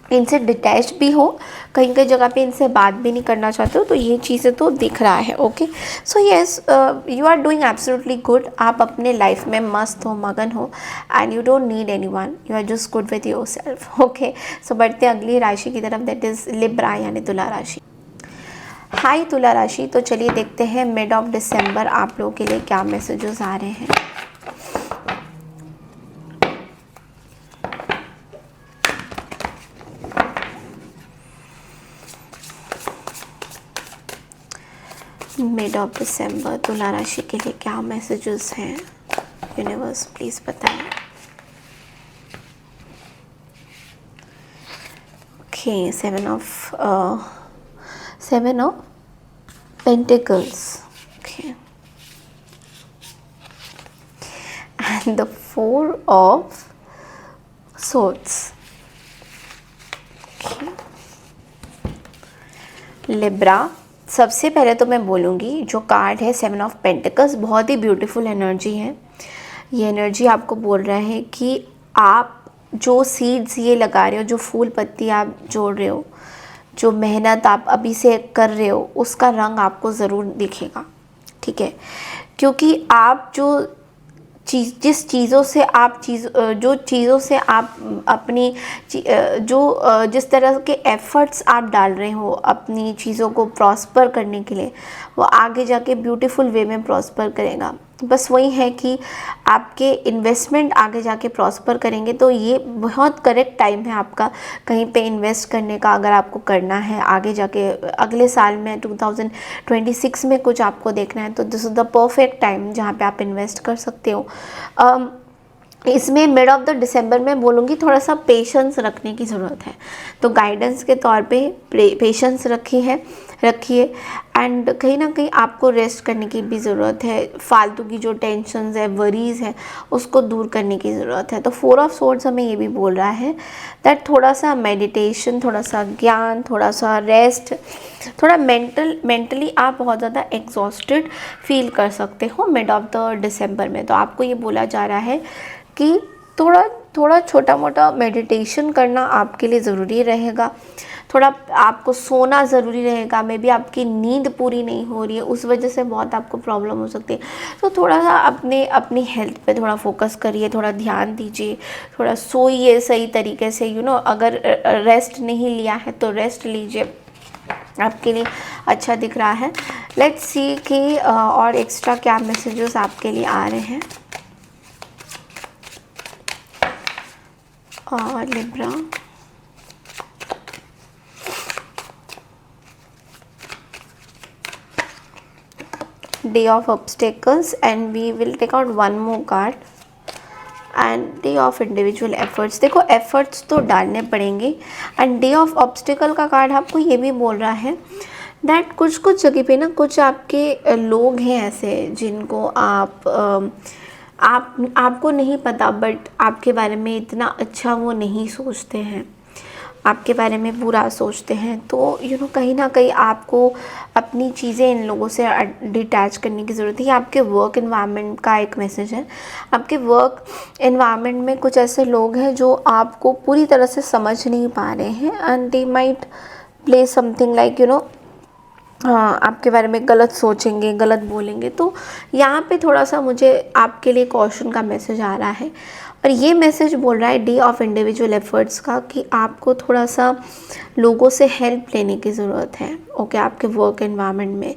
इनसे डिटैच भी हो, कहीं कहीं जगह पे इनसे बात भी नहीं करना चाहते हो। तो ये चीज़ें तो दिख रहा है। Okay, so yes, you are doing absolutely good. आप अपने लाइफ में मस्त हो, मगन हो, and you don't need anyone, you are just good with yourself. Okay, so बढ़ते अगली राशि की तरफ, दैट इज़ लिब्रा यानी तुला राशि। हाय तुला राशि, तो चलिए देखते हैं मिड ऑफ दिसंबर आप लोगों के लिए क्या मैसेजेस आ रहे हैं। मिड ऑफ दिसंबर तुला राशि के लिए क्या मैसेजेस हैं, यूनिवर्स प्लीज़ बताएं। Okay, seven of pentacles, okay, and the 4 of swords। Libra, सबसे पहले तो मैं बोलूँगी जो कार्ड है 7 ऑफ पेंटिकल्स, बहुत ही ब्यूटीफुल एनर्जी है। ये एनर्जी आपको बोल रहा है कि आप जो सीड्स ये लगा रहे हो, जो फूल पत्ती आप जोड़ रहे हो, जो मेहनत आप अभी से कर रहे हो, उसका रंग आपको ज़रूर दिखेगा। ठीक है, क्योंकि आप जिस चीज़ों से आप अपनी जिस तरह के एफ़र्ट्स आप डाल रहे हो अपनी चीज़ों को प्रॉस्पर करने के लिए, वो आगे जाके ब्यूटीफुल वे में प्रॉस्पर करेगा। बस वही है कि आपके इन्वेस्टमेंट आगे जाके प्रॉस्पर करेंगे। तो ये बहुत करेक्ट टाइम है आपका कहीं पे इन्वेस्ट करने का, अगर आपको करना है आगे जाके अगले साल में 2026 में कुछ आपको देखना है, तो this is the perfect time जहाँ पे आप इन्वेस्ट कर सकते हो। इसमें मिड ऑफ द दिसंबर में बोलूँगी थोड़ा सा पेशेंस रखने की ज़रूरत है। तो गाइडेंस के तौर पे पेशेंस रखिए, एंड कहीं ना कहीं आपको रेस्ट करने की भी ज़रूरत है। फालतू की जो टेंशन्स है, वरीज़ है, उसको दूर करने की ज़रूरत है। तो 4 ऑफ सोर्ड्स हमें ये भी बोल रहा है दैट थोड़ा सा मेडिटेशन, थोड़ा सा ज्ञान, थोड़ा सा रेस्ट, थोड़ा मेंटली आप बहुत ज़्यादा एग्जॉस्टेड फील कर सकते हो मिड ऑफ द दिसंबर में। तो आपको ये बोला जा रहा है कि थोड़ा छोटा मोटा मेडिटेशन करना आपके लिए ज़रूरी रहेगा। थोड़ा आपको सोना ज़रूरी रहेगा। मे बी आपकी नींद पूरी नहीं हो रही है, उस वजह से बहुत आपको प्रॉब्लम हो सकती है। तो थोड़ा सा अपनी हेल्थ पे थोड़ा फोकस करिए, थोड़ा ध्यान दीजिए, थोड़ा सोइए सही तरीके से। अगर रेस्ट नहीं लिया है तो रेस्ट लीजिए, आपके लिए अच्छा दिख रहा है। लेट्स सी कि और एक्स्ट्रा क्या मैसेजेस आपके लिए आ रहे हैं। और Libra, day of obstacles, and we will take out one more card, and day of individual efforts. देखो एफर्ट्स तो डालने पड़ेंगे, एंड डे ऑफ ऑब्स्टेकल का कार्ड आपको ये भी बोल रहा है दैट कुछ जगह पे ना कुछ आपके लोग हैं ऐसे जिनको आपको नहीं पता, बट आपके बारे में इतना अच्छा वो नहीं सोचते हैं, आपके बारे में बुरा सोचते हैं। तो कहीं ना कहीं आपको अपनी चीज़ें इन लोगों से डिटैच करने की ज़रूरत है। ये आपके वर्क एनवायरनमेंट का एक मैसेज है। आपके वर्क एनवायरनमेंट में कुछ ऐसे लोग हैं जो आपको पूरी तरह से समझ नहीं पा रहे हैं, and they might play something like हाँ, आपके बारे में गलत सोचेंगे, गलत बोलेंगे। तो यहाँ पे थोड़ा-सा मुझे आपके लिए कॉशन का मैसेज आ रहा है, और ये मैसेज बोल रहा है डे ऑफ इंडिविजुअल एफर्ट्स का, कि आपको थोड़ा-सा लोगों से हेल्प लेने की ज़रूरत है। ओके, आपके वर्क एनवायरनमेंट में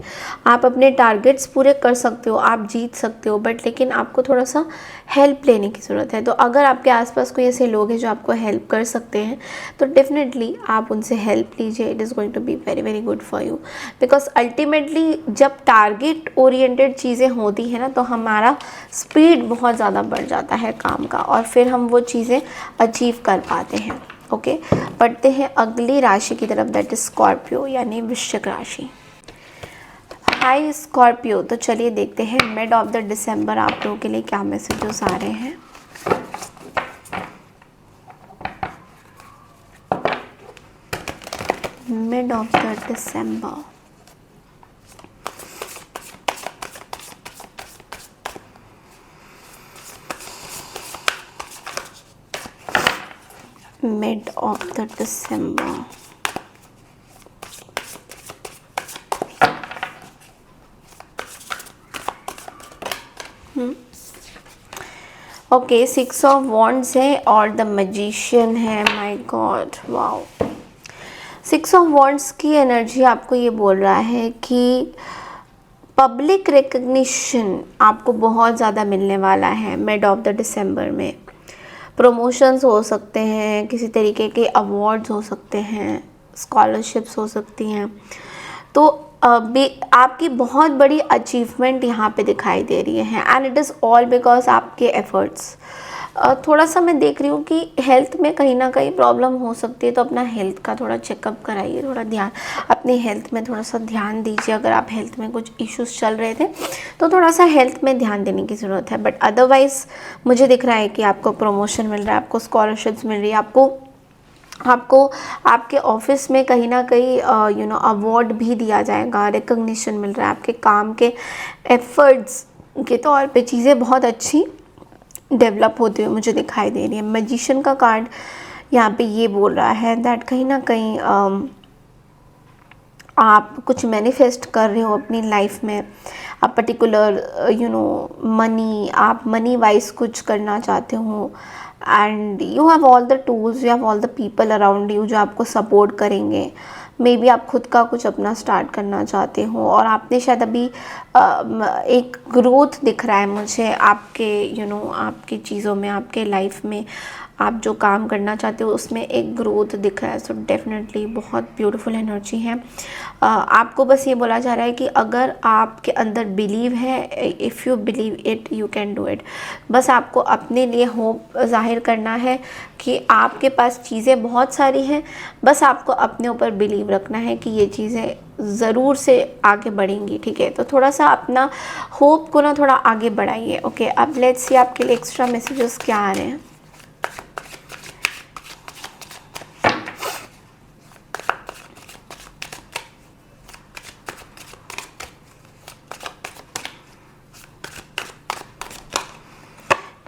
आप अपने टारगेट्स पूरे कर सकते हो, आप जीत सकते हो, बट लेकिन आपको थोड़ा-सा हेल्प लेने की ज़रूरत है। तो अगर आपके आसपास कोई ऐसे लोग हैं जो आपको हेल्प कर सकते हैं, तो डेफिनेटली आप उनसे हेल्प लीजिए। It is going to be very very good for you, because ultimately जब टारगेट ओरिएंटेड चीज़ें होती हैं ना, तो हमारा स्पीड बहुत ज़्यादा बढ़ जाता है काम का, और फिर हम वो चीज़ें अचीव कर पाते हैं। ओके, बढ़ते हैं अगली राशि की तरफ, दैट इज स्कॉर्पियो यानी वृश्चिक राशि। हाय स्कॉर्पियो, तो चलिए देखते हैं मिड ऑफ द दिसंबर आप लोगों के लिए क्या मैसेजेस आ रहे हैं। Mid of the December, mid of the December. Okay, 6 of wands है और द मैजिशियन है। My God, wow. 6 of wands की एनर्जी आपको ये बोल रहा है कि पब्लिक रिकग्निशन आपको बहुत ज़्यादा मिलने वाला है मिड ऑफ द दिसंबर में। प्रमोशंस हो सकते हैं, किसी तरीके के अवार्ड्स हो सकते हैं, स्कॉलरशिप्स हो सकती हैं। तो आपकी बहुत बड़ी अचीवमेंट यहाँ पे दिखाई दे रही है, and it is all because आपके एफर्ट्स। थोड़ा सा मैं देख रही हूँ कि हेल्थ में कहीं ना कहीं प्रॉब्लम हो सकती है, तो अपना हेल्थ का थोड़ा चेकअप कराइए, थोड़ा ध्यान अपनी हेल्थ में थोड़ा सा ध्यान दीजिए। अगर आप हेल्थ में कुछ इश्यूज चल रहे थे तो थोड़ा सा हेल्थ में ध्यान देने की ज़रूरत है, बट अदरवाइज़ मुझे दिख रहा है कि आपको प्रमोशन मिल रहा है, आपको स्कॉलरशिप्स मिल रही है, आपको आपके ऑफिस में कहीं ना कहीं अवार्ड भी दिया जाएगा, रिकग्निशन मिल रहा है आपके काम के एफर्ट्स के तौर पे। चीज़ें बहुत अच्छी डेवलप होते हुए मुझे दिखाई दे रही है। मैजिशियन का कार्ड यहाँ पे ये बोल रहा है दैट कहीं ना कहीं आप कुछ मैनिफेस्ट कर रहे हो अपनी लाइफ में, आप पर्टिकुलर मनी, आप मनी वाइज कुछ करना चाहते हो, and you have all the tools, you have all the people around you जो आपको सपोर्ट करेंगे। मे बी आप खुद का कुछ अपना स्टार्ट करना चाहते हो, और आपने शायद अभी एक ग्रोथ दिख रहा है मुझे आपके आपकी चीज़ों में, आपके लाइफ में आप जो काम करना चाहते हो उसमें एक ग्रोथ दिख रहा है। सो डेफिनेटली बहुत ब्यूटीफुल एनर्जी है। आपको बस ये बोला जा रहा है कि अगर आपके अंदर बिलीव है, if you believe it you can do it. बस आपको अपने लिए होप जाहिर करना है कि आपके पास चीज़ें बहुत सारी हैं, बस आपको अपने ऊपर बिलीव रखना है कि ये चीज़ें ज़रूर से आगे बढ़ेंगी। ठीक है, तो थोड़ा सा अपना होप को ना थोड़ा आगे बढ़ाइए। ओके, अब लेट्स सी आपके लिए एक्स्ट्रा मैसेजेस क्या आ रहे हैं।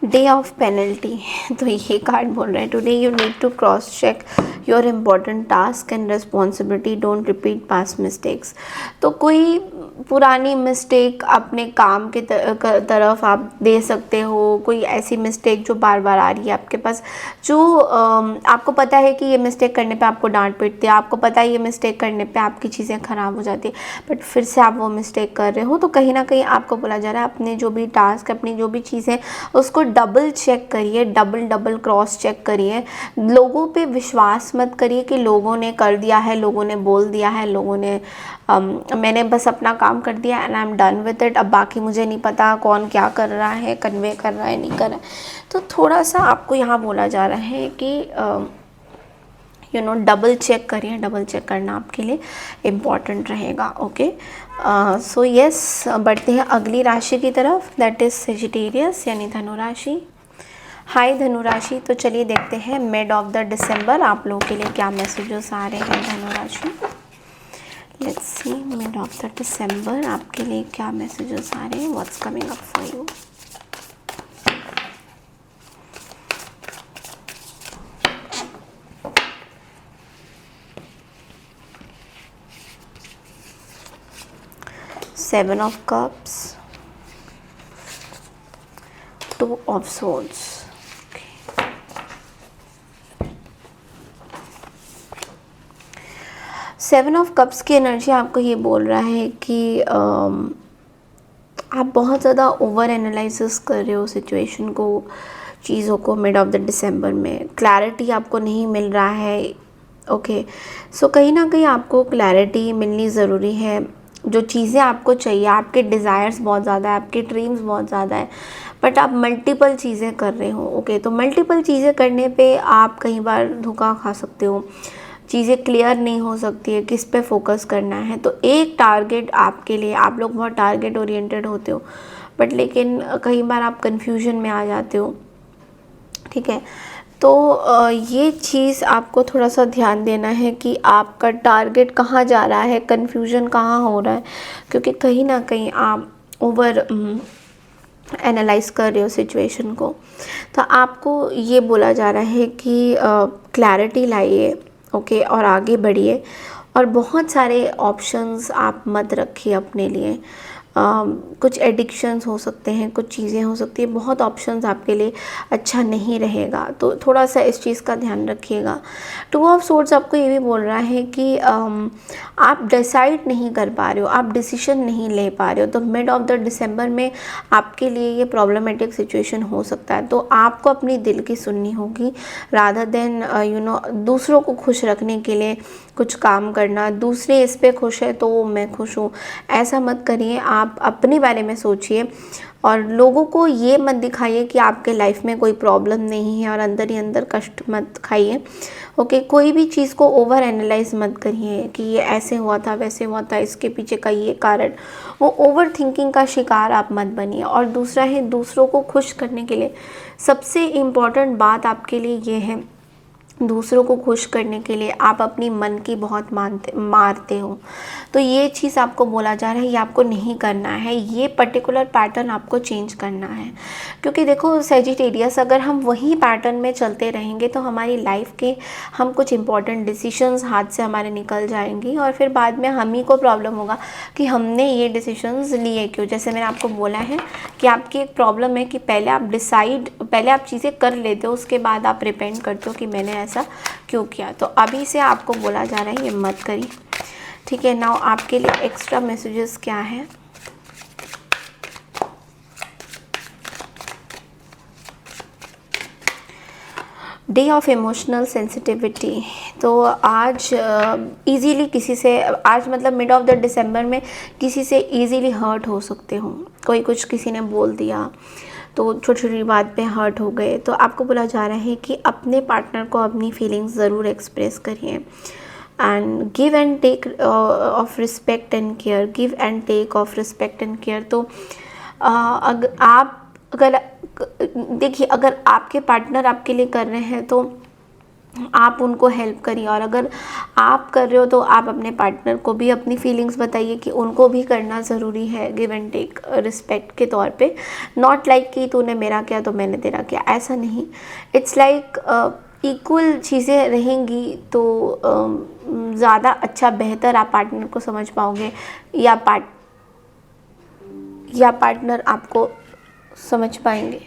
डे ऑफ पेनल्टी, तो ये कार्ड बोल रहा है today you need to cross check your important task and responsibility, don't repeat past mistakes. तो कोई पुरानी मिस्टेक अपने काम के तरफ आप दे सकते हो, कोई ऐसी मिस्टेक जो बार बार आ रही है आपके पास, जो आपको पता है कि ये मिस्टेक करने पे आपको डांट पीटती है, आपको पता है ये मिस्टेक करने पे आपकी चीज़ें ख़राब हो जाती है, बट फिर से आप वो मिस्टेक कर रहे हो। तो कहीं ना कहीं आपको बोला जा रहा है अपने जो भी टास्क, अपनी जो भी चीज़ें, उसको डबल चेक करिए, डबल क्रॉस चेक करिए। लोगों पे विश्वास मत करिए कि लोगों ने कर दिया है, लोगों ने बोल दिया है, लोगों ने मैंने बस अपना काम कर दिया and I am done with it, अब बाकी मुझे नहीं पता कौन क्या कर रहा है, कन्वे कर रहा है नहीं कर रहा है। तो थोड़ा सा आपको यहाँ बोला जा रहा है कि डबल चेक करिए, डबल चेक करना आपके लिए इम्पॉर्टेंट रहेगा। ओके, सो यस, बढ़ते हैं अगली राशि की तरफ, दैट इज सेजिटेरियस यानी धनु राशि। हाय धनु राशि, तो चलिए देखते हैं मिड ऑफ द दिसंबर आप लोगों के लिए क्या मैसेजेस आ रहे हैं धनु राशि। Let's see mid of the दिसंबर आपके लिए क्या मैसेजेस आ रहे हैं, what's coming up for you. 7 of cups, 2 of swords. 7 of cups की एनर्जी आपको ये बोल रहा है कि आप बहुत ज़्यादा ओवर एनालिसिस कर रहे हो सिचुएशन को, चीज़ों को। मिड ऑफ द दिसंबर में क्लैरिटी आपको नहीं मिल रहा है। ओके, सो कहीं ना कहीं आपको क्लैरिटी मिलनी ज़रूरी है। जो चीज़ें आपको चाहिए, आपके डिज़ायर्स बहुत ज़्यादा है, आपके ड्रीम्स बहुत ज़्यादा है, बट आप मल्टीपल चीज़ें कर रहे हो। ओके, तो मल्टीपल चीज़ें करने पे आप कई बार धोखा खा सकते हो, चीज़ें क्लियर नहीं हो सकती है, किस पे फोकस करना है। तो एक टारगेट आपके लिए, आप लोग बहुत टारगेट ओरिएंटेड होते हो, बट लेकिन कई बार आप कंफ्यूजन में आ जाते हो। ठीक है, तो ये चीज़ आपको थोड़ा सा ध्यान देना है कि आपका टारगेट कहाँ जा रहा है, कन्फ्यूजन कहाँ हो रहा है, क्योंकि कहीं ना कहीं आप ओवर एनालाइज कर रहे हो सिचुएशन को। तो आपको ये बोला जा रहा है कि क्लैरिटी लाइए, ओके, और आगे बढ़िए, और बहुत सारे ऑप्शंस आप मत रखिए अपने लिए। कुछ एडिक्शंस हो सकते हैं, कुछ चीज़ें हो सकती है, बहुत ऑप्शंस आपके लिए अच्छा नहीं रहेगा, तो थोड़ा सा इस चीज़ का ध्यान रखिएगा। 2 ऑफ सोर्ड्स आपको ये भी बोल रहा है कि आप डिसाइड नहीं कर पा रहे हो, आप डिसीजन नहीं ले पा रहे हो। तो मिड ऑफ द दिसंबर में आपके लिए ये प्रॉब्लमेटिक सिचुएशन हो सकता है। तो आपको अपनी दिल की सुननी होगी, रादर देन दूसरों को खुश रखने के लिए कुछ काम करना, दूसरे इस पे खुश है तो मैं खुश हूँ, ऐसा मत करिए। आप अपने बारे में सोचिए और लोगों को ये मत दिखाइए कि आपके लाइफ में कोई प्रॉब्लम नहीं है और अंदर ही अंदर कष्ट मत खाइए। ओके, कोई भी चीज़ को ओवर एनालाइज मत करिए कि ये ऐसे हुआ था, वैसे हुआ था, इसके पीछे का ये कारण। वो ओवर थिंकिंग का शिकार आप मत बनिए। और दूसरा है, दूसरों को खुश करने के लिए सबसे इम्पॉर्टेंट बात आपके लिए ये है, दूसरों को खुश करने के लिए आप अपनी मन की बहुत मारते हो। तो ये चीज़ आपको बोला जा रहा है, ये आपको नहीं करना है, ये पर्टिकुलर पैटर्न आपको चेंज करना है। क्योंकि देखो सेजिटेरियस, अगर हम वही पैटर्न में चलते रहेंगे तो हमारी लाइफ के हम कुछ इंपॉर्टेंट डिसीजंस हाथ से हमारे निकल जाएंगी और फिर बाद में हम ही को प्रॉब्लम होगा कि हमने ये डिसीजंस लिए क्यों। जैसे मैंने आपको बोला है कि आपकी एक प्रॉब्लम है कि पहले आप चीज़ें कर लेते हो, उसके बाद आप रिपेंट करते हो कि मैंने ऐसा क्यों किया। तो अभी से आपको बोला जा रहा है ये मत करिए। ठीक है, नाउ आपके लिए एक्स्ट्रा मैसेजेस क्या है? Day of emotional sensitivity. तो आज इजीली किसी से, आज मतलब मिड ऑफ द दिसंबर में किसी से इजीली हर्ट हो सकते हो। कोई कुछ किसी ने बोल दिया तो छोटी छोटी बात पे हर्ट हो गए। तो आपको बोला जा रहा है कि अपने पार्टनर को अपनी फीलिंग्स ज़रूर एक्सप्रेस करिए and give and take of respect and care, give and take of respect and care. तो अगर देखिए, अगर आपके पार्टनर आपके लिए कर रहे हैं तो आप उनको हेल्प करिए, और अगर आप कर रहे हो तो आप अपने पार्टनर को भी अपनी फीलिंग्स बताइए कि उनको भी करना ज़रूरी है, गिव एंड टेक रिस्पेक्ट के तौर पे। नॉट लाइक कि तूने मेरा किया तो मैंने तेरा किया, ऐसा नहीं। इट्स लाइक इक्वल चीज़ें रहेंगी तो ज़्यादा अच्छा बेहतर आप पार्टनर को समझ पाओगे, या पार्टनर आपको समझ पाएंगे।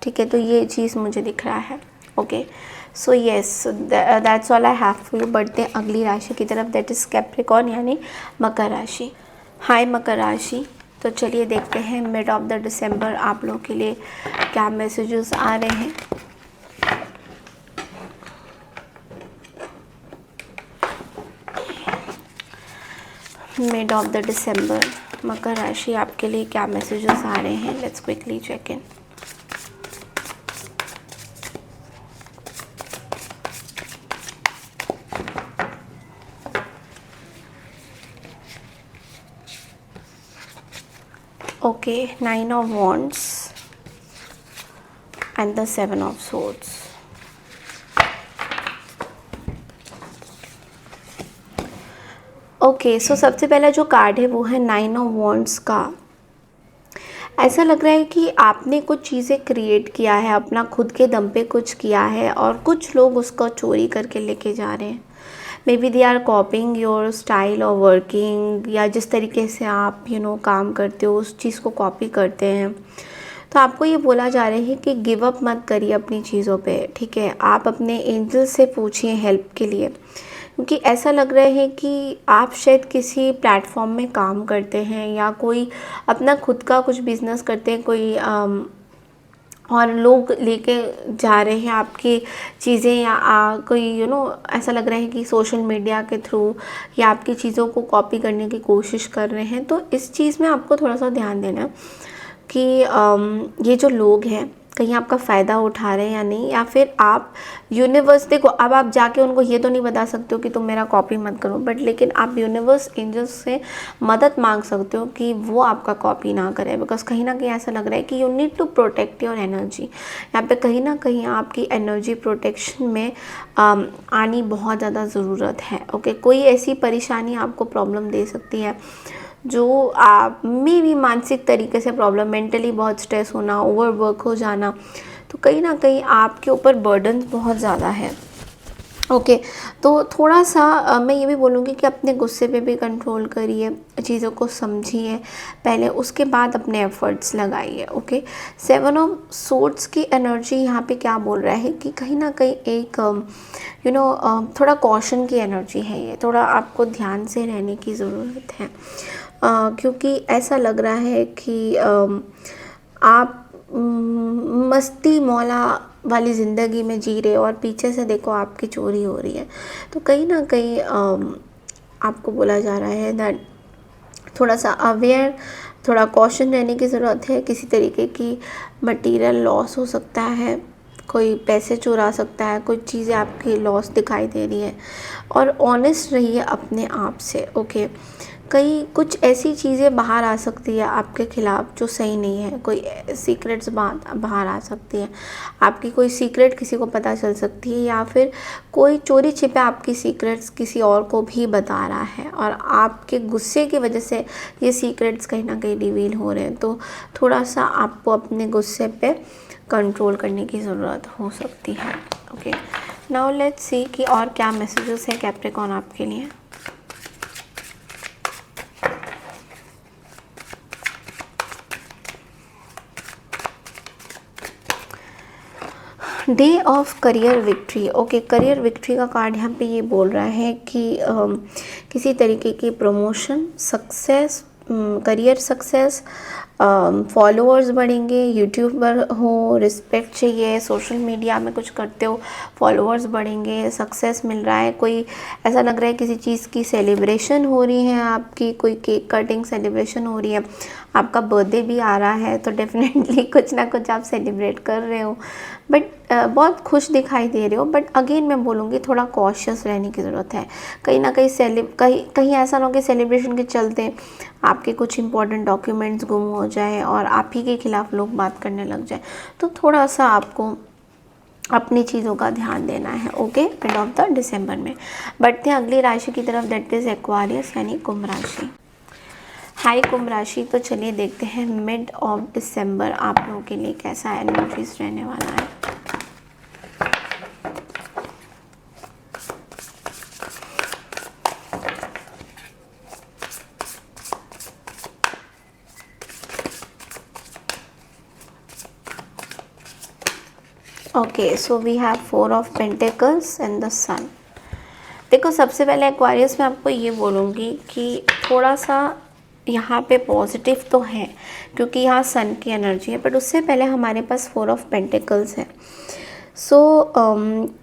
ठीक है, तो ये चीज़ मुझे दिख रहा है। Okay, so yes, that's all I have for you. बढ़ते हैं अगली राशि की तरफ, दैट इज़ कैप्रिकॉर्न यानी मकर राशि। हाय मकर राशि, तो चलिए देखते हैं मिड ऑफ द दिसंबर आप लोगों के लिए क्या मैसेजेस आ रहे हैं। मिड ऑफ द दिसंबर मकर राशि आपके लिए क्या मैसेजेस आ रहे हैं, let's quickly check in. Okay, 9 of Wands and the 7 of Swords. Okay, so सबसे पहला जो कार्ड है वो है 9 ऑफ वॉन्ड्स का। ऐसा लग रहा है कि आपने कुछ चीज़ें क्रिएट किया है, अपना खुद के दम पे कुछ किया है और कुछ लोग उसको चोरी करके लेके जा रहे हैं। Maybe they are copying your style और वर्किंग, या जिस तरीके से आप काम करते हो उस चीज़ को कॉपी करते हैं। तो आपको ये बोला जा रहा है कि गिव अप मत करिए अपनी चीज़ों पे, ठीक है। आप अपने एंजल से पूछिए हेल्प के लिए, क्योंकि ऐसा लग रहा है कि आप शायद किसी प्लेटफॉर्म में काम करते हैं या कोई अपना खुद का कुछ बिजनेस करते हैं, कोई और लोग लेके जा रहे हैं आपकी चीज़ें, या कोई ऐसा लग रहा है कि सोशल मीडिया के थ्रू या आपकी चीज़ों को कॉपी करने की कोशिश कर रहे हैं। तो इस चीज़ में आपको थोड़ा सा ध्यान देना है कि ये जो लोग हैं कहीं आपका फ़ायदा उठा रहे हैं या नहीं, या फिर आप यूनिवर्स, देखो अब आप जाके उनको ये तो नहीं बता सकते हो कि तुम मेरा कॉपी मत करो, बट लेकिन आप यूनिवर्स एंजल्स से मदद मांग सकते हो कि वो आपका कॉपी ना करे। बिकॉज कहीं ना कहीं ऐसा लग रहा है कि you need to protect your energy. यहाँ पे कहीं ना कहीं आपकी एनर्जी प्रोटेक्शन में आनी बहुत ज़्यादा ज़रूरत है। ओके, कोई ऐसी परेशानी आपको प्रॉब्लम दे सकती है जो आप में भी मानसिक तरीके से प्रॉब्लम, मेंटली बहुत स्ट्रेस होना, ओवरवर्क हो जाना, तो कहीं ना कहीं आपके ऊपर बर्डन बहुत ज़्यादा है। ओके, तो थोड़ा सा मैं ये भी बोलूँगी कि अपने गुस्से पे भी कंट्रोल करिए, चीज़ों को समझिए पहले, उसके बाद अपने एफर्ट्स लगाइए। ओके, 7 ऑफ सोर्ड्स की एनर्जी यहाँ पे क्या बोल रहा है कि कहीं ना कहीं एक थोड़ा कॉशन की एनर्जी है ये, थोड़ा आपको ध्यान से रहने की ज़रूरत है। क्योंकि ऐसा लग रहा है कि आप मस्ती मौला वाली ज़िंदगी में जी रहे हो और पीछे से देखो आपकी चोरी हो रही है। तो कहीं ना कहीं आपको बोला जा रहा है दैट थोड़ा सा अवेयर, थोड़ा कॉशन रहने की ज़रूरत है। किसी तरीके की मटेरियल लॉस हो सकता है, कोई पैसे चुरा सकता है, कोई चीज़ें आपकी लॉस दिखाई दे रही है, और ऑनेस्ट रहिए अपने आप से। ओके, कई कुछ ऐसी चीज़ें बाहर आ सकती है आपके ख़िलाफ़ जो सही नहीं है, कोई सीक्रेट्स बाहर आ सकती है, आपकी कोई सीक्रेट किसी को पता चल सकती है, या फिर कोई चोरी छिपे आपकी सीक्रेट्स किसी और को भी बता रहा है और आपके गुस्से की वजह से ये सीक्रेट्स कहीं ना कहीं रिवील हो रहे हैं। तो थोड़ा सा आपको अपने गुस्से पे कंट्रोल करने की ज़रूरत हो सकती है। ओके, नाउ लेट्स सी कि और क्या मैसेजेस है कैप्रिकॉर्न आपके लिए। Day of career victory. Okay, career victory का कार्ड यहाँ पे ये बोल रहा है कि किसी तरीके की promotion, success, career success, followers बढ़ेंगे, यूट्यूबर हो, रिस्पेक्ट चाहिए, सोशल मीडिया में कुछ करते हो, फॉलोअर्स बढ़ेंगे, सक्सेस मिल रहा है, कोई ऐसा लग रहा है किसी चीज़ की सेलिब्रेशन हो रही है आपकी, कोई केक कटिंग सेलिब्रेशन हो रही है, आपका बर्थडे भी आ रहा है तो डेफिनेटली कुछ ना कुछ आप सेलिब्रेट कर रहे हो, बट बहुत खुश दिखाई दे रहे हो। बट अगेन मैं बोलूँगी थोड़ा कॉशियस रहने की ज़रूरत है। कहीं ना कहीं कहीं ऐसा ना हो कि सेलिब्रेशन के चलते आपके कुछ इंपॉर्टेंट डॉक्यूमेंट्स गुम हो जाए और आप ही के खिलाफ़ लोग बात करने लग जाए। तो थोड़ा सा आपको अपनी चीज़ों का ध्यान देना है। ओके, मिड ऑफ द दिसंबर में बढ़ते हैं अगली राशि की तरफ, दैट इज़ एक्वारियस यानी कुंभ राशि। हाई कुंभ राशि, तो चलिए देखते हैं मिड ऑफ दिसंबर आप लोगों के लिए कैसा एनर्जीज रहने वाला है। Okay, so we have 4 of pentacles and the sun. देखो, सबसे पहले एक्वारियस में आपको ये बोलूँगी कि थोड़ा सा यहाँ पे पॉजिटिव तो है क्योंकि यहाँ सन की एनर्जी है, बट उससे पहले हमारे पास 4 ऑफ पेंटिकल्स है। सो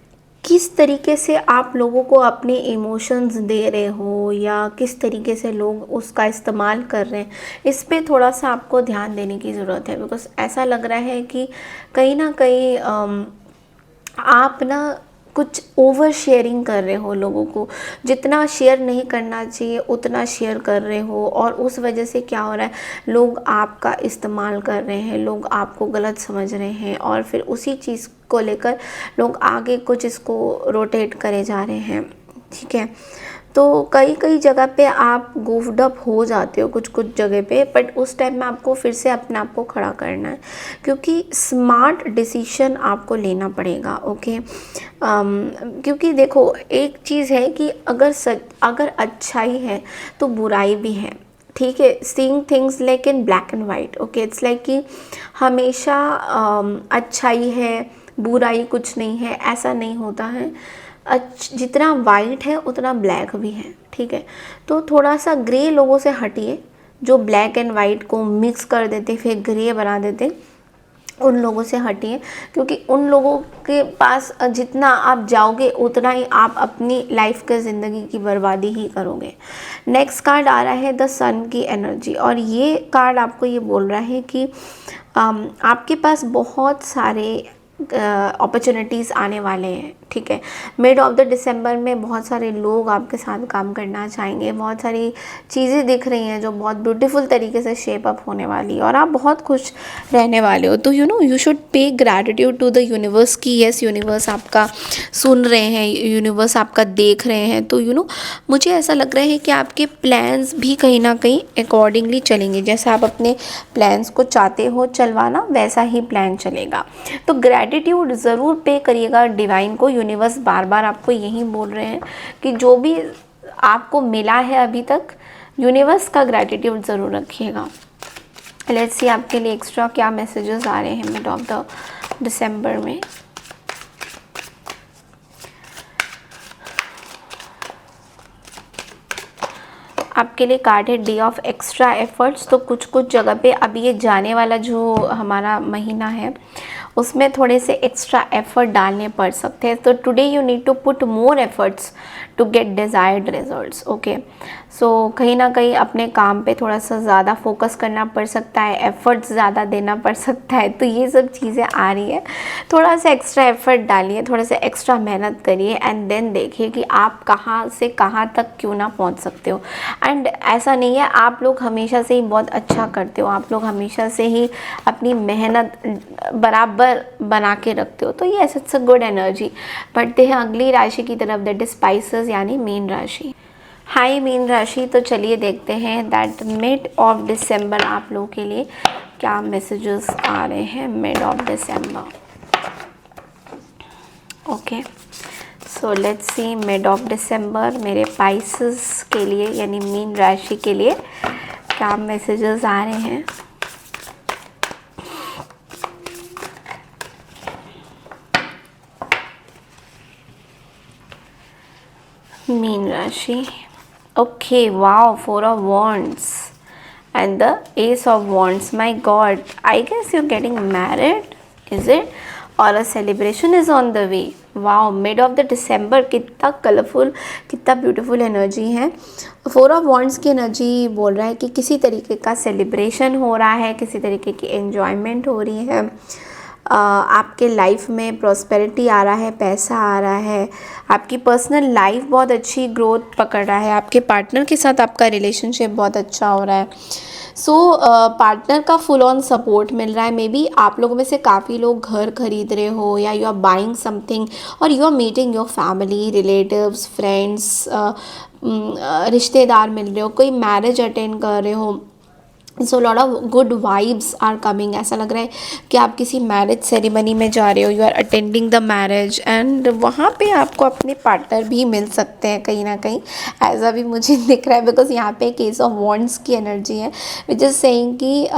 किस तरीके से आप लोगों को अपने इमोशंस दे रहे हो या किस तरीके से लोग उसका इस्तेमाल कर रहे हैं, इस पे थोड़ा सा आपको ध्यान देने की ज़रूरत है। बिकॉज ऐसा लग रहा है कि कहीं ना कहीं आप ना कुछ ओवर शेयरिंग कर रहे हो, लोगों को जितना शेयर नहीं करना चाहिए उतना शेयर कर रहे हो, और उस वजह से क्या हो रहा है, लोग आपका इस्तेमाल कर रहे हैं, लोग आपको गलत समझ रहे हैं, और फिर उसी चीज़ को लेकर लोग आगे कुछ इसको रोटेट करे जा रहे हैं। ठीक है, तो कई कई जगह पे आप गोफ्ड अप हो जाते हो कुछ कुछ जगह पे, बट उस टाइम में आपको फिर से अपने आप को खड़ा करना है, क्योंकि स्मार्ट डिसीजन आपको लेना पड़ेगा। ओके, क्योंकि देखो एक चीज़ है कि अगर अच्छाई है तो बुराई भी है, ठीक है। Seeing things like in black and white, okay, it's like कि हमेशा अच्छाई है बुराई कुछ नहीं है, ऐसा नहीं होता है। जितना वाइट है उतना ब्लैक भी है, ठीक है। तो थोड़ा सा ग्रे लोगों से हटिए, जो ब्लैक एंड वाइट को मिक्स कर देते फिर ग्रे बना देते, उन लोगों से हटिए, क्योंकि उन लोगों के पास जितना आप जाओगे उतना ही आप अपनी लाइफ के ज़िंदगी की बर्बादी ही करोगे। नेक्स्ट कार्ड आ रहा है द सन की एनर्जी, और ये कार्ड आपको ये बोल रहा है कि आपके पास बहुत सारे अपॉर्चुनिटीज़ आने वाले हैं, ठीक है। मिड ऑफ द दिसंबर में बहुत सारे लोग आपके साथ काम करना चाहेंगे, बहुत सारी चीज़ें दिख रही हैं जो बहुत ब्यूटीफुल तरीके से शेप अप होने वाली है, और आप बहुत खुश रहने वाले हो। तो you should pay gratitude to the universe कि यस, यूनिवर्स आपका सुन रहे हैं, यूनिवर्स आपका देख रहे हैं। तो मुझे ऐसा लग रहा है कि आपके प्लान्स भी कहीं ना कहीं अकॉर्डिंगली चलेंगे, जैसा आप अपने प्लान्स को चाहते हो चलवाना वैसा ही प्लान चलेगा। तो ग्रैटिट्यूड ज़रूर पे करिएगा डिवाइन को। यूनिवर्स बार बार आपको यही बोल रहे हैं कि जो भी आपको मिला है अभी तक, यूनिवर्स का ग्रैटिट्यूड ज़रूर रखिएगा। लेट्स सी आपके लिए एक्स्ट्रा क्या मैसेजेस आ रहे हैं मिड ऑफ द दिसंबर में। आपके लिए कार्ड है डे ऑफ एक्स्ट्रा एफर्ट्स। तो कुछ कुछ जगह पे अभी ये जाने वाला जो हमारा महीना है उसमें थोड़े से एक्स्ट्रा एफर्ट डालने पड़ सकते हैं। तो today you need to put more efforts to get desired results. Okay, so कहीं ना कहीं अपने काम पे थोड़ा सा ज़्यादा फोकस करना पड़ सकता है, एफर्ट्स ज़्यादा देना पड़ सकता है। तो ये सब चीज़ें आ रही है, थोड़ा सा एक्स्ट्रा एफर्ट डालिए, थोड़ा सा एक्स्ट्रा मेहनत करिए, एंड देन देखिए कि आप कहाँ से कहाँ तक क्यों ना पहुँच सकते हो। एंड ऐसा नहीं है, आप लोग हमेशा से ही बहुत अच्छा करते हो, आप लोग हमेशा से ही अपनी मेहनत बराबर बना के रखते हो। तो ये इट्स अ गुड एनर्जी। बढ़ते हैं अगली राशि की तरफ, दैट इज स्पाइसेस यानी मीन राशि। हाई मीन राशि, तो चलिए देखते हैं दैट मिड ऑफ दिसंबर आप लोगों के लिए क्या मैसेजेस आ रहे हैं mid of December. Okay, so let's see mid of December मेरे स्पाइसेस के लिए यानी मीन राशि के लिए क्या मैसेजेस आ रहे हैं। मीन राशि, okay, wow, four of wands and the ace of wands. My god, I guess you're getting married, is it? और a celebration is on the way. Wow, mid of the दिसंबर, कितना कलरफुल, कितना ब्यूटीफुल एनर्जी है। फोर ऑफ वॉन्ड्स की एनर्जी बोल रहा है कि किसी तरीके का सेलिब्रेशन हो रहा है, किसी तरीके की एन्जॉयमेंट हो रही है, आपके लाइफ में प्रॉस्पेरिटी आ रहा है, पैसा आ रहा है, आपकी पर्सनल लाइफ बहुत अच्छी ग्रोथ पकड़ रहा है, आपके पार्टनर के साथ आपका रिलेशनशिप बहुत अच्छा हो रहा है। सो पार्टनर का फुल ऑन सपोर्ट मिल रहा है। मे बी आप लोगों में से काफ़ी लोग घर खरीद रहे हो, या यू आर बाइंग समथिंग, और you are meeting your family, relatives, friends, रिश्तेदार मिल रहे हो, कोई मैरिज अटेंड कर रहे हो। So lot of good vibes are coming. ऐसा लग रहा है कि आप किसी मैरिज सेरेमनी में जा रहे हो, you are attending the marriage, and वहाँ पे आपको अपने पार्टनर भी मिल सकते हैं कहीं ना कहीं, ऐसा भी मुझे दिख रहा है, बिकॉज यहाँ पे केस ऑफ वॉन्ड्स की एनर्जी है विच इज़ सेइंग कि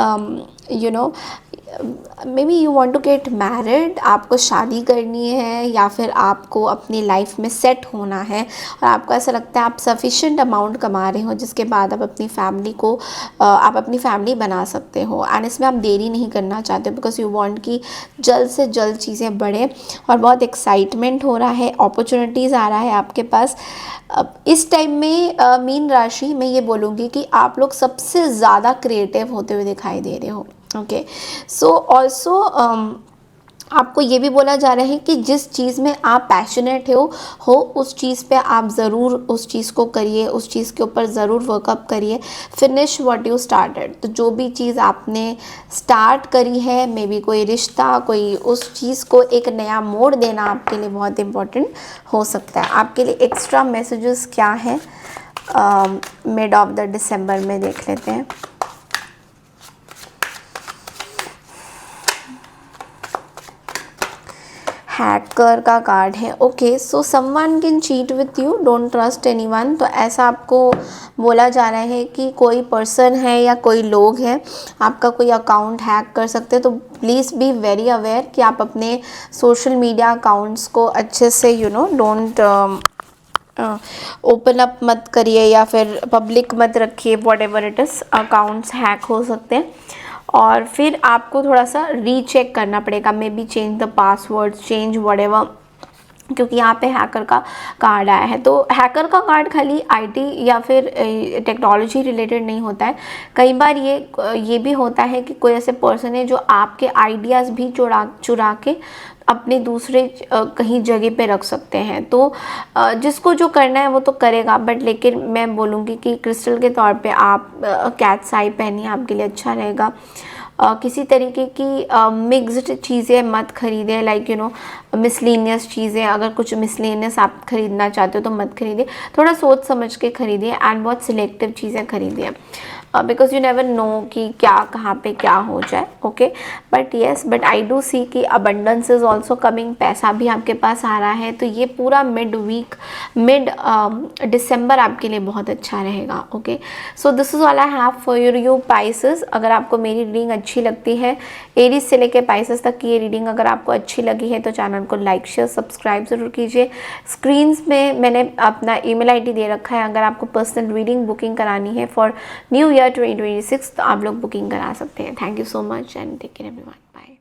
you know maybe you want to get married, आपको शादी करनी है, या फिर आपको अपनी लाइफ में सेट होना है, और आपको ऐसा लगता है आप सफिशेंट अमाउंट कमा रहे हो जिसके बाद आप अपनी फैमिली को आप अपनी फैमिली बना सकते हो। एंड इसमें आप देरी नहीं करना चाहते बिकॉज यू वांट कि जल्द से जल्द चीज़ें बढ़े, और बहुत एक्साइटमेंट हो रहा है, अपॉर्चुनिटीज़ आ रहा है आपके पास। अब इस टाइम में मीन राशि में ये बोलूँगी कि आप लोग सबसे ज़्यादा क्रिएटिव होते हुए दिखाई दे रहे हो। ओके, सो ऑल्सो आपको ये भी बोला जा रहा है कि जिस चीज़ में आप पैशनेट हो उस चीज़ पे आप ज़रूर उस चीज़ को करिए, उस चीज़ के ऊपर ज़रूर वर्कअप करिए। Finish what you started. तो जो भी चीज़ आपने स्टार्ट करी है, मे बी कोई रिश्ता, कोई, उस चीज़ को एक नया मोड़ देना आपके लिए बहुत इम्पोर्टेंट हो सकता है। आपके लिए एक्स्ट्रा मैसेजेस क्या हैं मिड ऑफ द दिसंबर में, देख लेते हैं। हैकर का कार्ड है। Okay, so someone can cheat with you, don't trust anyone. तो ऐसा आपको बोला जा रहा है कि कोई पर्सन है या कोई लोग हैं, आपका कोई अकाउंट हैक कर सकते हैं। तो प्लीज़ बी वेरी अवेयर कि आप अपने सोशल मीडिया अकाउंट्स को अच्छे से डोंट ओपन अप मत करिए या फिर पब्लिक मत रखिए। What ever it is, accounts hack हो सकते हैं। और फिर आपको थोड़ा सा रीचेक करना पड़ेगा, may be change the password, change whatever, क्योंकि यहाँ पे हैकर का कार्ड आया है। तो हैकर का कार्ड खाली आईटी या फिर टेक्नोलॉजी रिलेटेड नहीं होता है। कई बार ये भी होता है कि कोई ऐसे पर्सन है जो आपके आइडियाज़ भी चुरा के अपने दूसरे कहीं जगह पे रख सकते हैं। तो जिसको जो करना है वो तो करेगा, बट लेकिन मैं बोलूँगी कि क्रिस्टल के तौर पे आप कैट्स आई पहनिए, आपके लिए अच्छा रहेगा। किसी तरीके की मिक्स्ड चीज़ें मत खरीदें, लाइक मिसलेनियस चीज़ें। अगर कुछ मिसलेनियस आप खरीदना चाहते हो तो मत खरीदिए, थोड़ा सोच समझ के खरीदिए एंड बहुत सिलेक्टिव चीज़ें खरीदिए, बिकॉज यू नेवर नो कि क्या कहाँ पे क्या हो जाए। Okay, but I do see कि अबंडेंस इज़ ऑल्सो कमिंग, पैसा भी आपके पास आ रहा है। तो ये पूरा मिड दिसंबर आपके लिए बहुत अच्छा रहेगा। Okay, so this is all I have for you Pisces. अगर आपको मेरी रीडिंग अच्छी लगती है, एरीज से लेकर पाइसेस तक की ये रीडिंग अगर आपको अच्छी लगी है तो चैनल को लाइक शेयर सब्सक्राइब ज़रूर कीजिए। स्क्रीन्स में मैंने अपना ईमेल आईडी दे रखा है, अगर आपको पर्सनल रीडिंग बुकिंग करानी है फॉर न्यू ईयर 2026 तो आप लोग बुकिंग करा सकते हैं। Thank you so much and take care everyone, bye.